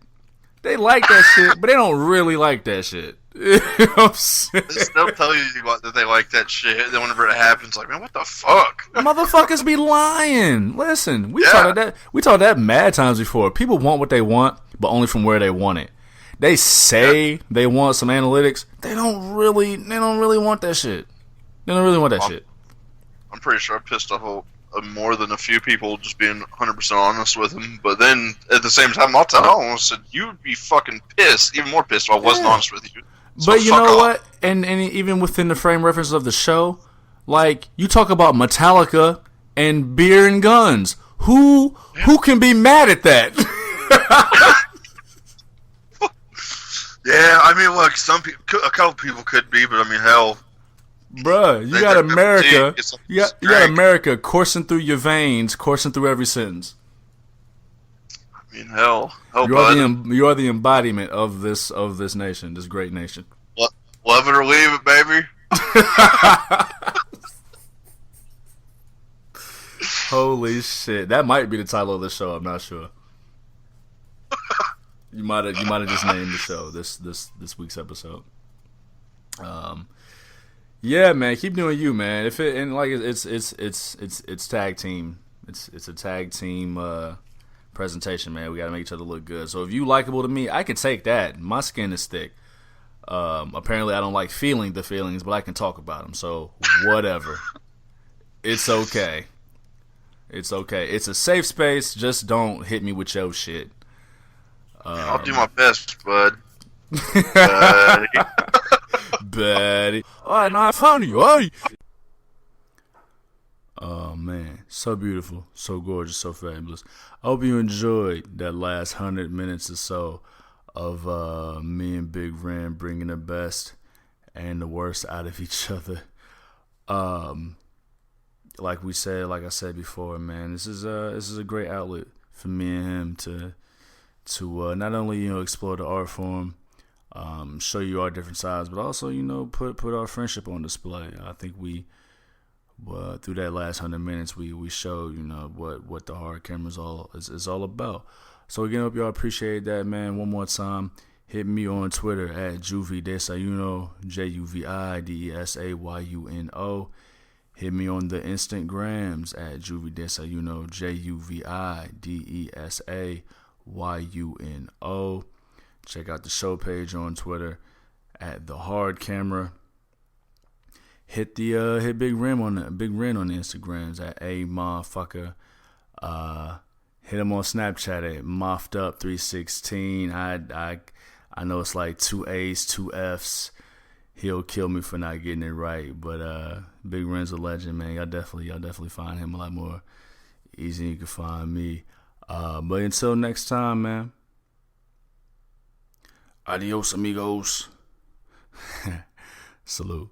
They like that shit, but they don't really like that shit. You know what I'm saying? They'll tell you that they like that shit. Then whenever it happens, like, man, what the fuck? Motherfuckers be lying. Listen, we talked that mad times before. People want what they want, but only from where they want it. They say they want some analytics. They don't really want that shit. They don't really want that shit. I'm pretty sure I pissed off more than a few people just being 100% honest with him. But then at the same time, I'll tell them, I said, you'd be fucking pissed, even more pissed if I wasn't honest with you. So but you know what? And even within the frame reference of the show, like, you talk about Metallica and beer and guns. Who can be mad at that? Yeah, I mean, look, a couple people could be, but I mean, hell, bruh, you got America. You got America coursing through your veins, coursing through every sentence. I mean, hell, you are the embodiment of this nation, this great nation. Love it or leave it, baby. Holy shit, that might be the title of the show. I'm not sure. You might have just named the show this week's episode. Yeah, man, keep doing you, man. If it and like it's tag team. It's a tag team presentation, man. We gotta make each other look good. So if you likable to me, I can take that. My skin is thick. Apparently, I don't like feeling the feelings, but I can talk about them. So whatever, it's okay. It's okay. It's a safe space. Just don't hit me with your shit. I'll do my best, bud. Buddy. Oh, no, I found you. Oh. Oh man, so beautiful, so gorgeous, so fabulous. I hope you enjoyed that last 100 minutes or so of me and Big Ren bringing the best and the worst out of each other. Like I said before, man, this is a great outlet for me and him to not only explore the art form, show you our different sides, but also put our friendship on display. I think we through that last 100 minutes we showed what the hard camera is all about. So again, hope y'all appreciate that, man. One more time, hit me on Twitter at Juv Desayuno, JUVIDESAYUNO. Hit me on the Instagrams at Juv Desayuno, JUVIDESAYUNO. Check out the show page on Twitter at The Hard Camera. Hit Big Ren on the Instagrams at a motherfucker. Hit him on Snapchat at moffedup316. I know it's like 2 A's, 2 F's. He'll kill me for not getting it right, but Big Ren's a legend, man. Y'all definitely find him a lot more easy than you can find me. But until next time, man. Adios, amigos. Salute.